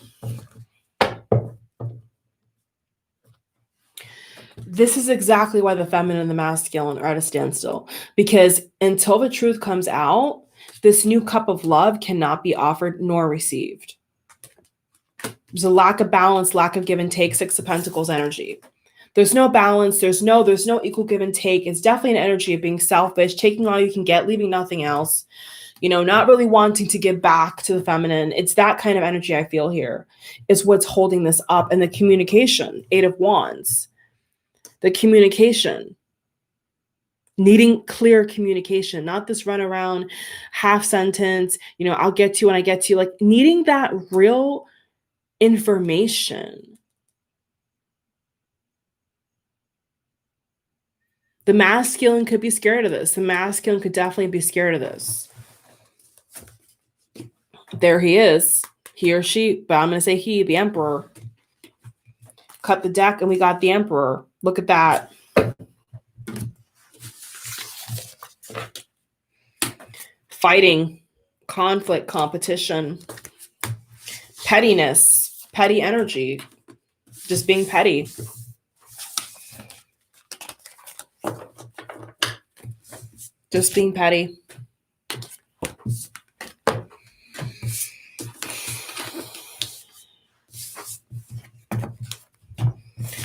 This is exactly why the feminine and the masculine are at a standstill. Because until the truth comes out, this new cup of love cannot be offered nor received. There's a lack of balance, lack of give and take, Six of Pentacles energy. There's no balance. There's no equal give and take. It's definitely an energy of being selfish, taking all you can get, leaving nothing else. Not really wanting to give back to the feminine. It's that kind of energy I feel here is what's holding this up. And the communication, Eight of Wands, the communication, needing clear communication, not this run around half sentence, I'll get to you when I get to you, like needing that real information. The masculine could be scared of this. The masculine could definitely be scared of this. There he is, he or she, but I'm going to say he, the Emperor. Cut the deck and we got the Emperor. Look at that. Fighting, conflict, competition, pettiness, petty energy, just being petty. Just being petty.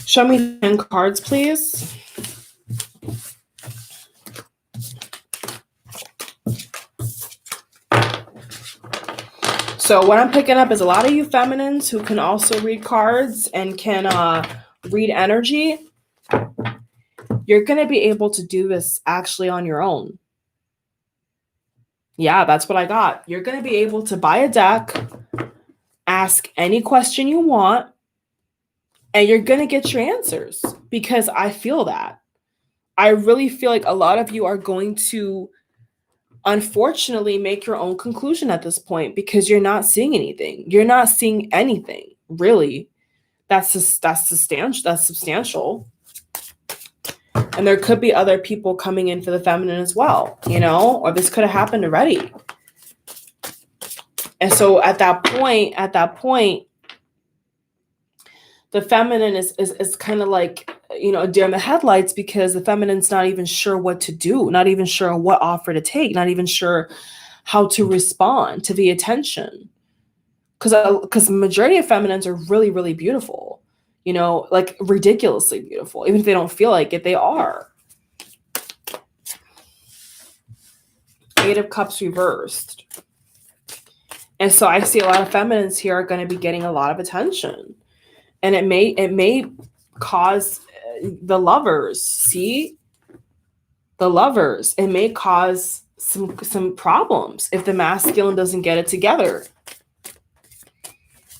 Show me 10 cards, please. So what I'm picking up is a lot of you feminines who can also read cards and can read energy. You're going to be able to do this actually on your own. Yeah, that's what I got. You're going to be able to buy a deck, ask any question you want, and you're going to get your answers, because I feel that. I really feel like a lot of you are going to, unfortunately, make your own conclusion at this point, because you're not seeing anything. You're not seeing anything, really. That's substantial. And there could be other people coming in for the feminine as well, or this could have happened already. And so at that point, the feminine is kind of like, a deer in the headlights, because the feminine's not even sure what to do, not even sure what offer to take, not even sure how to respond to the attention. Because the majority of feminines are really, really beautiful, like ridiculously beautiful. Even if they don't feel like it, they are. Eight of Cups reversed. And so I see a lot of feminines here are going to be getting a lot of attention. And it may cause the Lovers. See? The Lovers. It may cause some problems if the masculine doesn't get it together.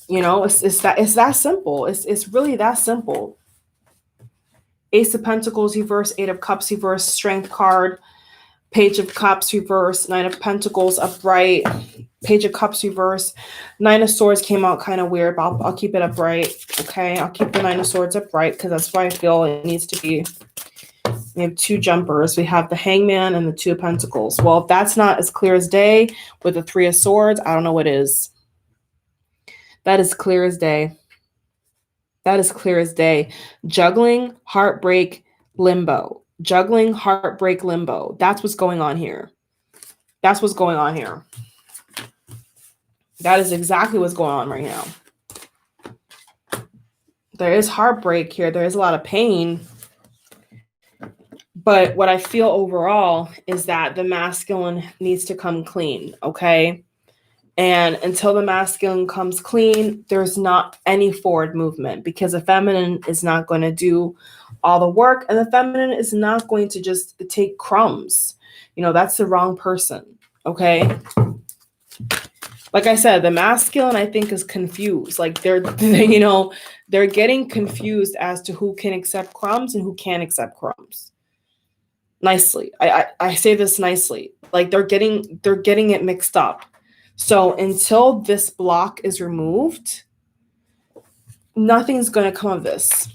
It's that simple. It's really that simple. Ace of Pentacles reverse, Eight of Cups reverse, Strength card, Page of Cups reverse, Nine of Pentacles upright, Page of Cups reverse, Nine of Swords came out kind of weird, but I'll keep it upright. Okay, I'll keep the Nine of Swords upright because that's why I feel it needs to be. We have two jumpers. We have the Hangman and the Two of Pentacles. Well, if that's not as clear as day with the Three of Swords, I don't know what is. That is clear as day. That is clear as day. Juggling, heartbreak, limbo. Juggling, heartbreak, limbo. That's what's going on here. That's what's going on here. That is exactly what's going on right now. There is heartbreak here. There is a lot of pain. But what I feel overall is that the masculine needs to come clean, okay? And until the masculine comes clean, there's not any forward movement, because the feminine is not going to do all the work, and the feminine is not going to just take crumbs. That's the wrong person, okay? Like I said, the masculine, I think, is confused. Like they're getting confused as to who can accept crumbs and who can't accept crumbs. Nicely. I say this nicely. Like they're getting it mixed up. So until this block is removed, nothing's going to come of this.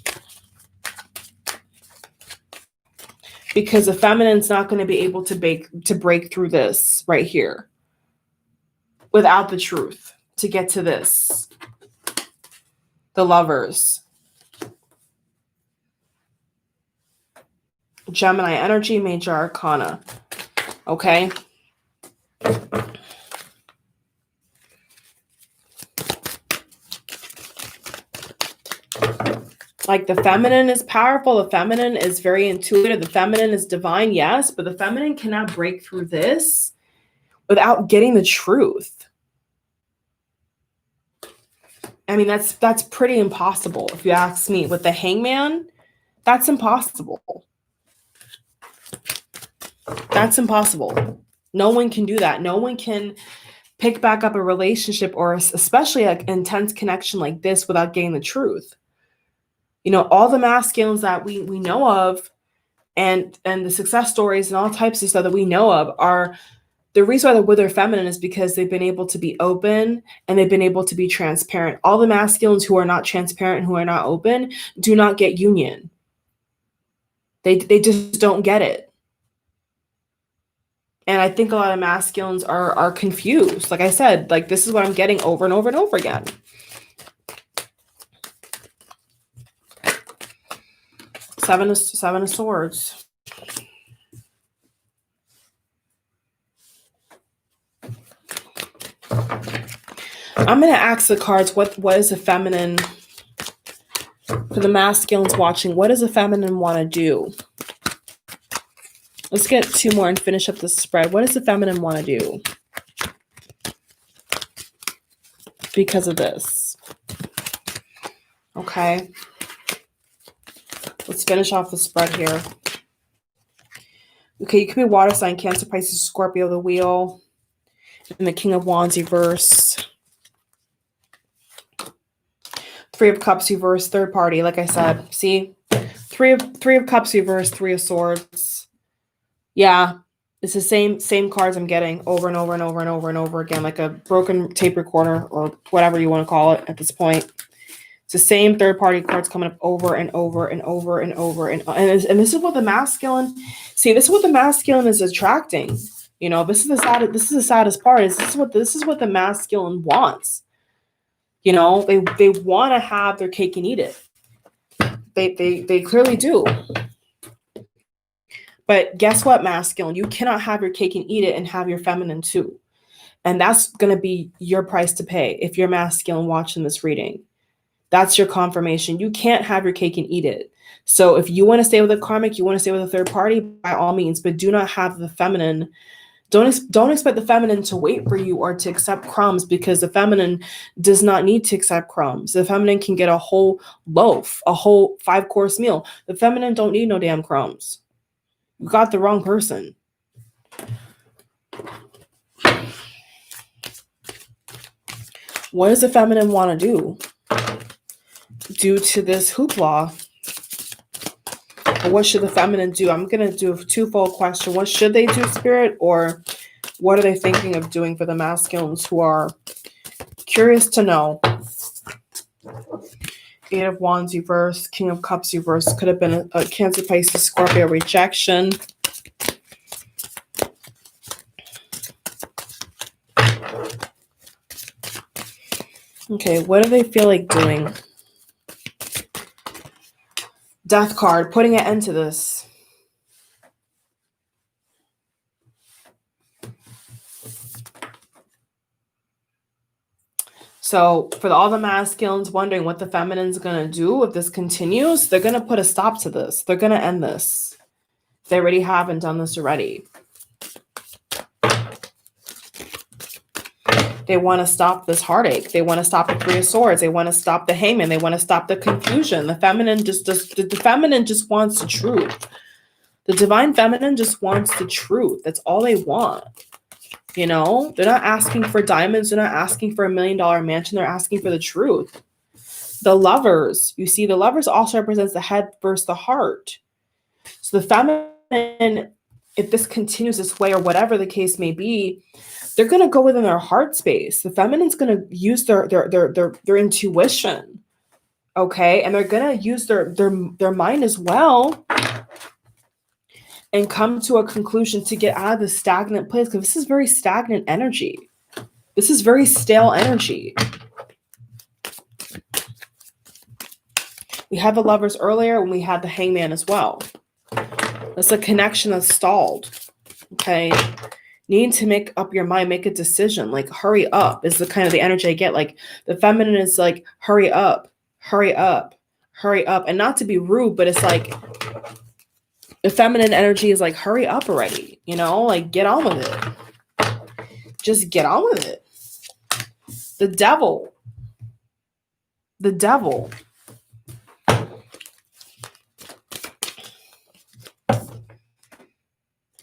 Because the feminine's not going to be able to break through this right here without the truth to get to this. The Lovers. Gemini energy, major arcana. Okay. Like the feminine is powerful. The feminine is very intuitive. The feminine is divine, yes, but the feminine cannot break through this without getting the truth. I mean, that's pretty impossible if you ask me. With the Hangman, that's impossible. That's impossible. No one can do that. No one can pick back up a relationship, or especially an intense connection like this, without getting the truth. All the masculines that we know of and the success stories and all types of stuff that we know of are the reason why they're with their feminine is because they've been able to be open and they've been able to be transparent. All the masculines who are not transparent and who are not open do not get union. They just don't get it. And I think a lot of masculines are confused. Like I said, like this is what I'm getting over and over and over again. Seven of Swords. I'm going to ask the cards, what is the feminine For the masculines watching, what does the feminine want to do? Let's get 2 more and finish up the spread. What does the feminine want to do because of this? Okay. Let's finish off the spread here. Okay, you could be water sign, Cancer, Pisces, Scorpio, the Wheel, and the King of Wands reverse. 3 of Cups reverse, third party, like I said. See? 3 of Cups reverse, 3 of Swords. Yeah, it's the same cards I'm getting over and over and over and over and over again, like a broken tape recorder or whatever you want to call it at this point. It's the same third party cards coming up over and over and over and over and this is what the masculine. See, this is what the masculine is attracting. You know, this is the saddest part. Is this is what the masculine wants. You know, they want to have their cake and eat it. They clearly do. But guess what, masculine? You cannot have your cake and eat it and have your feminine too. And that's going to be your price to pay if you're masculine watching this reading. That's your confirmation. You can't have your cake and eat it. So if you want to stay with a karmic, you want to stay with a third party, by all means, but do not have the feminine. Don't expect the feminine to wait for you or to accept crumbs, because the feminine does not need to accept crumbs. The feminine can get a whole loaf, a whole 5-course meal. The feminine don't need no damn crumbs. You got the wrong person. What does the feminine want to do due to this hoopla? Or what should the feminine do? I'm going to do a twofold question. What should they do, Spirit? Or what are they thinking of doing for the masculines who are curious to know? 8 of Wands reverse, King of Cups reverse. Could have been a Cancer, Pisces, Scorpio rejection. Okay, what do they feel like doing? Death card, putting an end to this. So for all the masculines wondering what the feminine's going to do if this continues, they're going to put a stop to this. They're going to end this. They already haven't done this already. They want to stop this heartache. They want to stop the 3 of Swords. They want to stop the Hangman. They want to stop the confusion. The feminine the feminine just wants the truth. The divine feminine just wants the truth. That's all they want. You know, they're not asking for diamonds. They're not asking for $1 million mansion. They're asking for the truth. The Lovers, you see, the Lovers also represents the head versus the heart. So the feminine, if this continues this way or whatever the case may be, they're going to go within their heart space. The feminine's going to use their intuition, okay? And they're going to use their mind as well and come to a conclusion to get out of the stagnant place, because this is very stagnant energy. This is very stale energy. We had the Lovers earlier and we had the Hangman as well. That's a connection that's stalled, okay? Need to make up your mind, make a decision, like hurry up is the kind of the energy I get. Like the feminine is like, hurry up, hurry up, hurry up. And not to be rude, but it's like the feminine energy is like, hurry up already, you know, like get on with it. Just get on with it. The devil. The devil.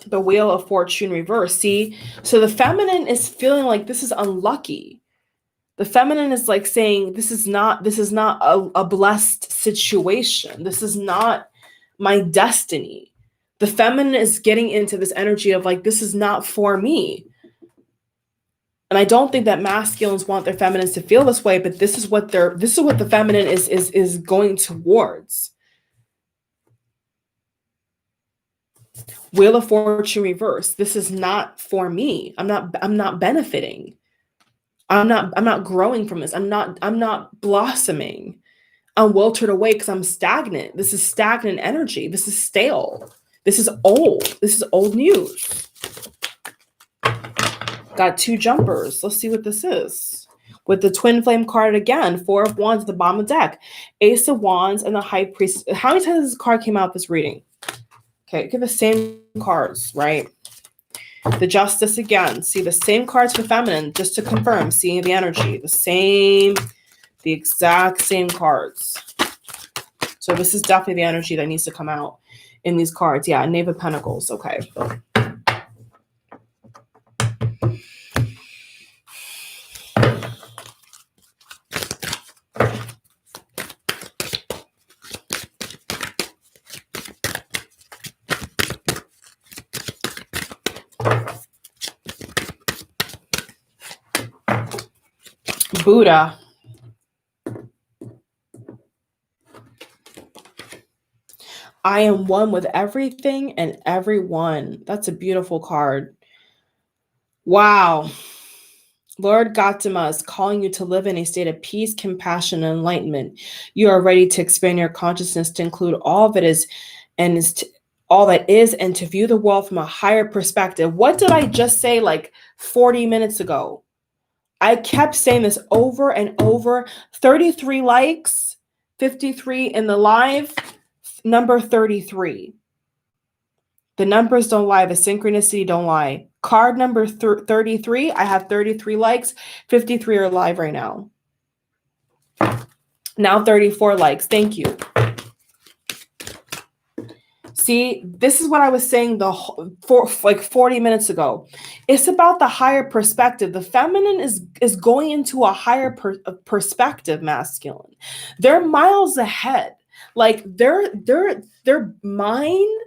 The Wheel of Fortune reverse. See, so the feminine is feeling like this is unlucky. The feminine is like saying, this is not a blessed situation. This is not my destiny. The feminine is getting into this energy of like, this is not for me. And I don't think that masculines want their feminines to feel this way, but this is what the feminine is going towards. Wheel of Fortune reverse. This is not for me. I'm not benefiting. I'm not growing from this. I'm not blossoming. I'm wilted away because I'm stagnant. This is stagnant energy. This is stale. This is old. This is old news. Got 2 jumpers. Let's see what this is. with the twin flame card again, 4 of Wands at the bottom of the deck, Ace of Wands, and the High Priest. How many times this card came out this reading? Okay, give the same cards, right? The Justice again. See the same cards for feminine, just to confirm, seeing the energy. The exact same cards. So this is definitely the energy that needs to come out in these cards. Yeah, Knave of Pentacles. Okay. Buddha. I am one with everything and everyone. That's a beautiful card. Wow. Lord Gautama is calling you to live in a state of peace, compassion, and enlightenment. You are ready to expand your consciousness to include all that is and all that is, and to view the world from a higher perspective. What did I just say like 40 minutes ago? I kept saying this over and over. 33 likes, 53 in the live, number 33. The numbers don't lie. The synchronicity don't lie. Card number 33. I have 33 likes. 53 are live right now. Now 34 likes. Thank you. See, this is what I was saying like 40 minutes ago. It's about the higher perspective. The feminine is going into a higher perspective, masculine. They're miles ahead. Like their mind,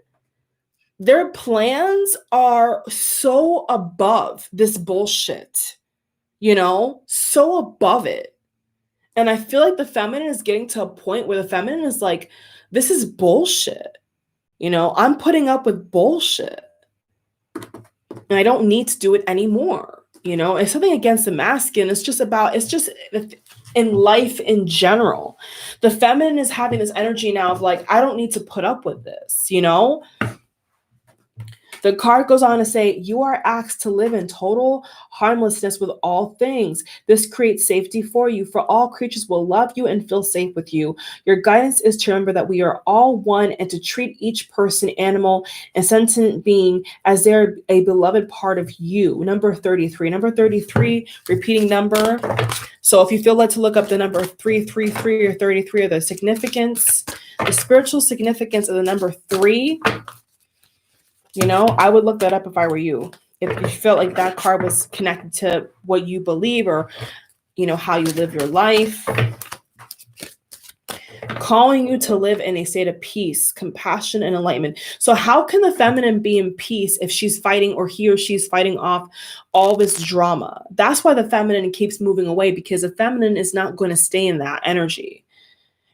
their plans are so above this bullshit, so above it. And I feel like the feminine is getting to a point where the feminine is like, this is bullshit. I'm putting up with bullshit and I don't need to do it anymore. It's something against the masculine. It's just in life in general. The feminine is having this energy now of like, I don't need to put up with this, The card goes on to say, you are asked to live in total harmlessness with all things. This creates safety for you, for all creatures will love you and feel safe with you. Your guidance is to remember that we are all one and to treat each person, animal, and sentient being as they're a beloved part of you. Number 33. Number 33, repeating number. So if you feel led to look up the number 333 or 33 or the significance, the spiritual significance of the number 3, I would look that up if I were you. If you felt like that card was connected to what you believe or, how you live your life. Calling you to live in a state of peace, compassion, and enlightenment. So how can the feminine be in peace if she's fighting or he or she's fighting off all this drama? That's why the feminine keeps moving away, because the feminine is not going to stay in that energy.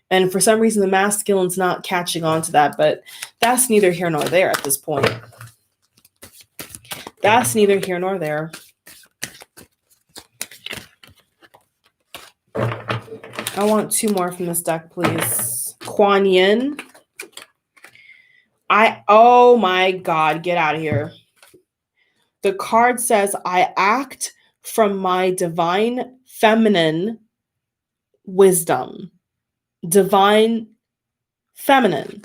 And for some reason, the masculine's not catching on to that, but that's neither here nor there at this point. That's neither here nor there. I want 2 more from this deck, please. Kuan Yin. Oh my God, get out of here. The card says, I act from my divine feminine wisdom. Divine feminine.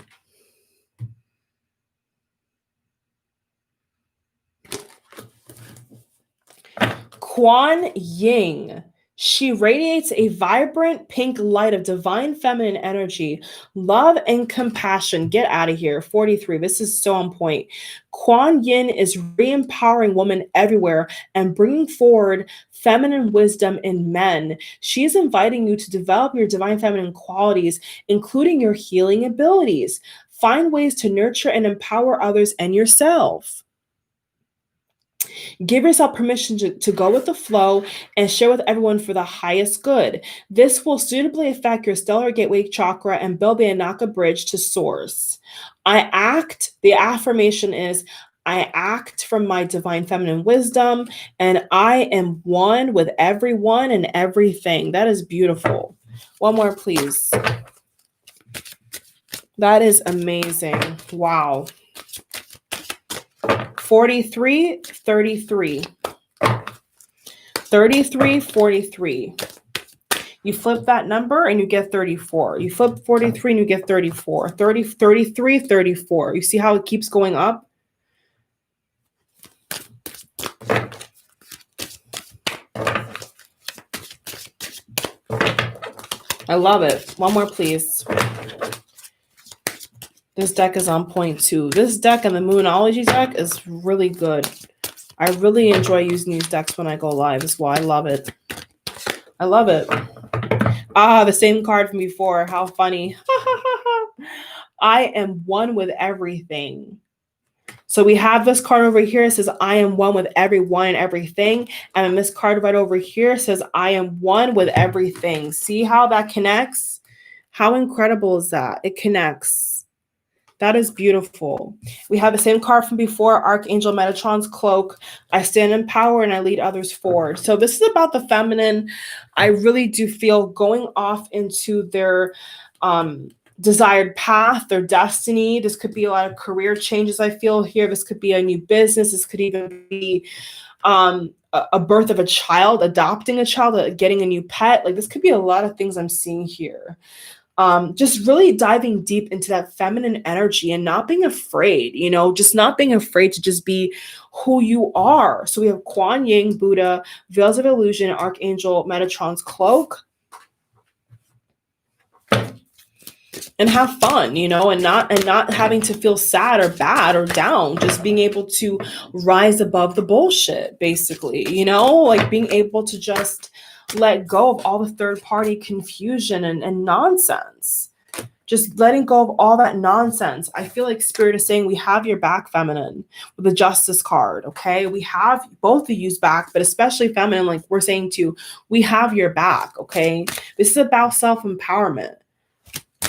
Kuan Yin. She radiates a vibrant pink light of divine feminine energy, love, and compassion. Get out of here. 43. This is so on point. Kuan Yin is re-empowering women everywhere and bringing forward feminine wisdom in men. She is inviting you to develop your divine feminine qualities, including your healing abilities. Find ways to nurture and empower others and yourself. Give yourself permission to go with the flow and share with everyone for the highest good. This will suitably affect your stellar gateway chakra and build the Anaka bridge to source. The affirmation is, I act from my divine feminine wisdom, and I am one with everyone and everything. That is beautiful. One more, please. That is amazing. Wow. 43, 33. 33, 43. You flip that number and you get 34. You flip 43 and you get 34. 30, 33, 34. You see how it keeps going up? I love it. One more, please. This deck is on point too. This deck and the Moonology deck is really good. I really enjoy using these decks when I go live. That's why I love it. I love it. Ah, the same card from before. How funny. I am one with everything. So we have this card over here. It says, I am one with everyone and everything. And then this card right over here says, I am one with everything. See how that connects? How incredible is that? It connects. That is beautiful. We have the same card from before, Archangel Metatron's cloak. I stand in power and I lead others forward. So this is about the feminine. I really do feel going off into their desired path, their destiny. This could be a lot of career changes I feel here. This could be a new business. This could even be a birth of a child, adopting a child, getting a new pet. Like this could be a lot of things I'm seeing here. Just really diving deep into that feminine energy and not being afraid, just not being afraid to just be who you are. So we have Kuan Yin, Buddha, Veils of Illusion, Archangel Metatron's cloak. And have fun, and not having to feel sad or bad or down, just being able to rise above the bullshit, basically, like being able to just let go of all the third-party confusion and nonsense. Just letting go of all that nonsense. I feel like Spirit is saying we have your back, feminine, with the Justice card, okay? We have both of you's back, but especially feminine, like we're saying too, we have your back, okay? This is about self-empowerment.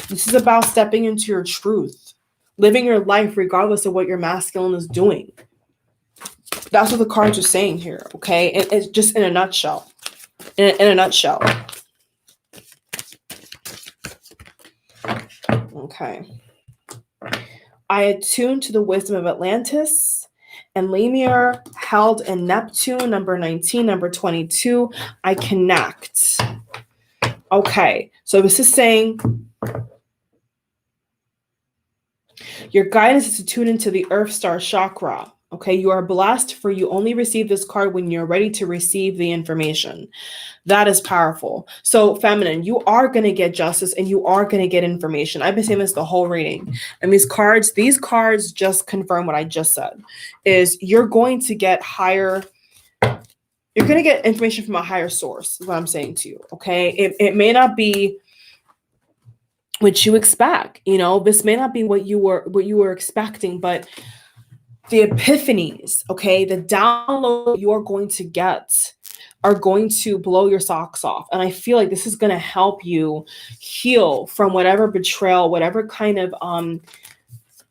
This is about stepping into your truth, living your life regardless of what your masculine is doing. That's what the cards are saying here, okay? It's just in a nutshell. In a nutshell. Okay. I attune to the wisdom of Atlantis and Lemur, held in Neptune, number 19, number 22. I connect. Okay. So this is saying your guidance is to tune into the Earth Star chakra. Okay, you are blessed, for you only receive this card when you're ready to receive the information. That is powerful. So feminine, you are going to get justice and you are going to get information. I've been saying this the whole reading. And these cards just confirm what I just said, is you're going to get you're going to get information from a higher source, is what I'm saying to you. Okay, it may not be what you expect. This may not be what you were expecting, but the epiphanies, okay, the download you're going to get are going to blow your socks off. And I feel like this is going to help you heal from whatever betrayal, whatever kind of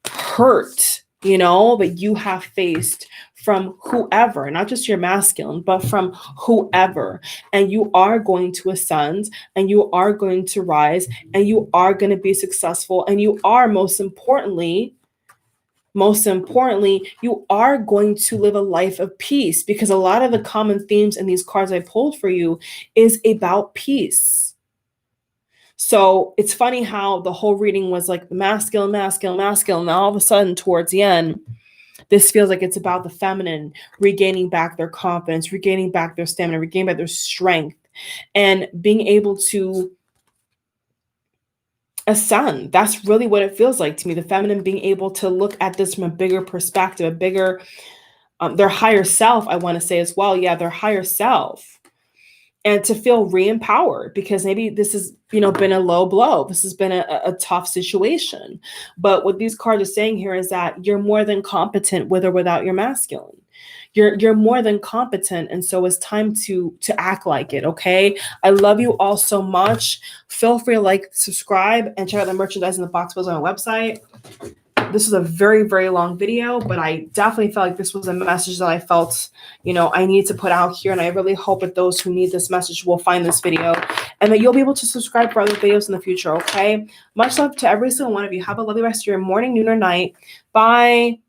hurt, that you have faced from whoever, not just your masculine, but from whoever. And you are going to ascend, and you are going to rise, and you are going to be successful, and you are most importantly, you are going to live a life of peace, because a lot of the common themes in these cards I pulled for you is about peace. So it's funny how the whole reading was like masculine, masculine, masculine. Now all of a sudden towards the end, this feels like it's about the feminine regaining back their confidence, regaining back their stamina, regaining back their strength, and being able to ascend. That's really what it feels like to me. The feminine being able to look at this from a bigger perspective, a bigger, their higher self, I want to say as well. Yeah, their higher self. And to feel re-empowered, because maybe this has, been a low blow. This has been a tough situation. But what these cards are saying here is that you're more than competent with or without your masculine. You're more than competent, and so it's time to act like it, okay? I love you all so much. Feel free to like, subscribe, and check out the merchandise in the box below on my website. This is a very, very long video, but I definitely felt like this was a message that I felt, I need to put out here, and I really hope that those who need this message will find this video, and that you'll be able to subscribe for other videos in the future, okay? Much love to every single one of you. Have a lovely rest of your morning, noon, or night. Bye.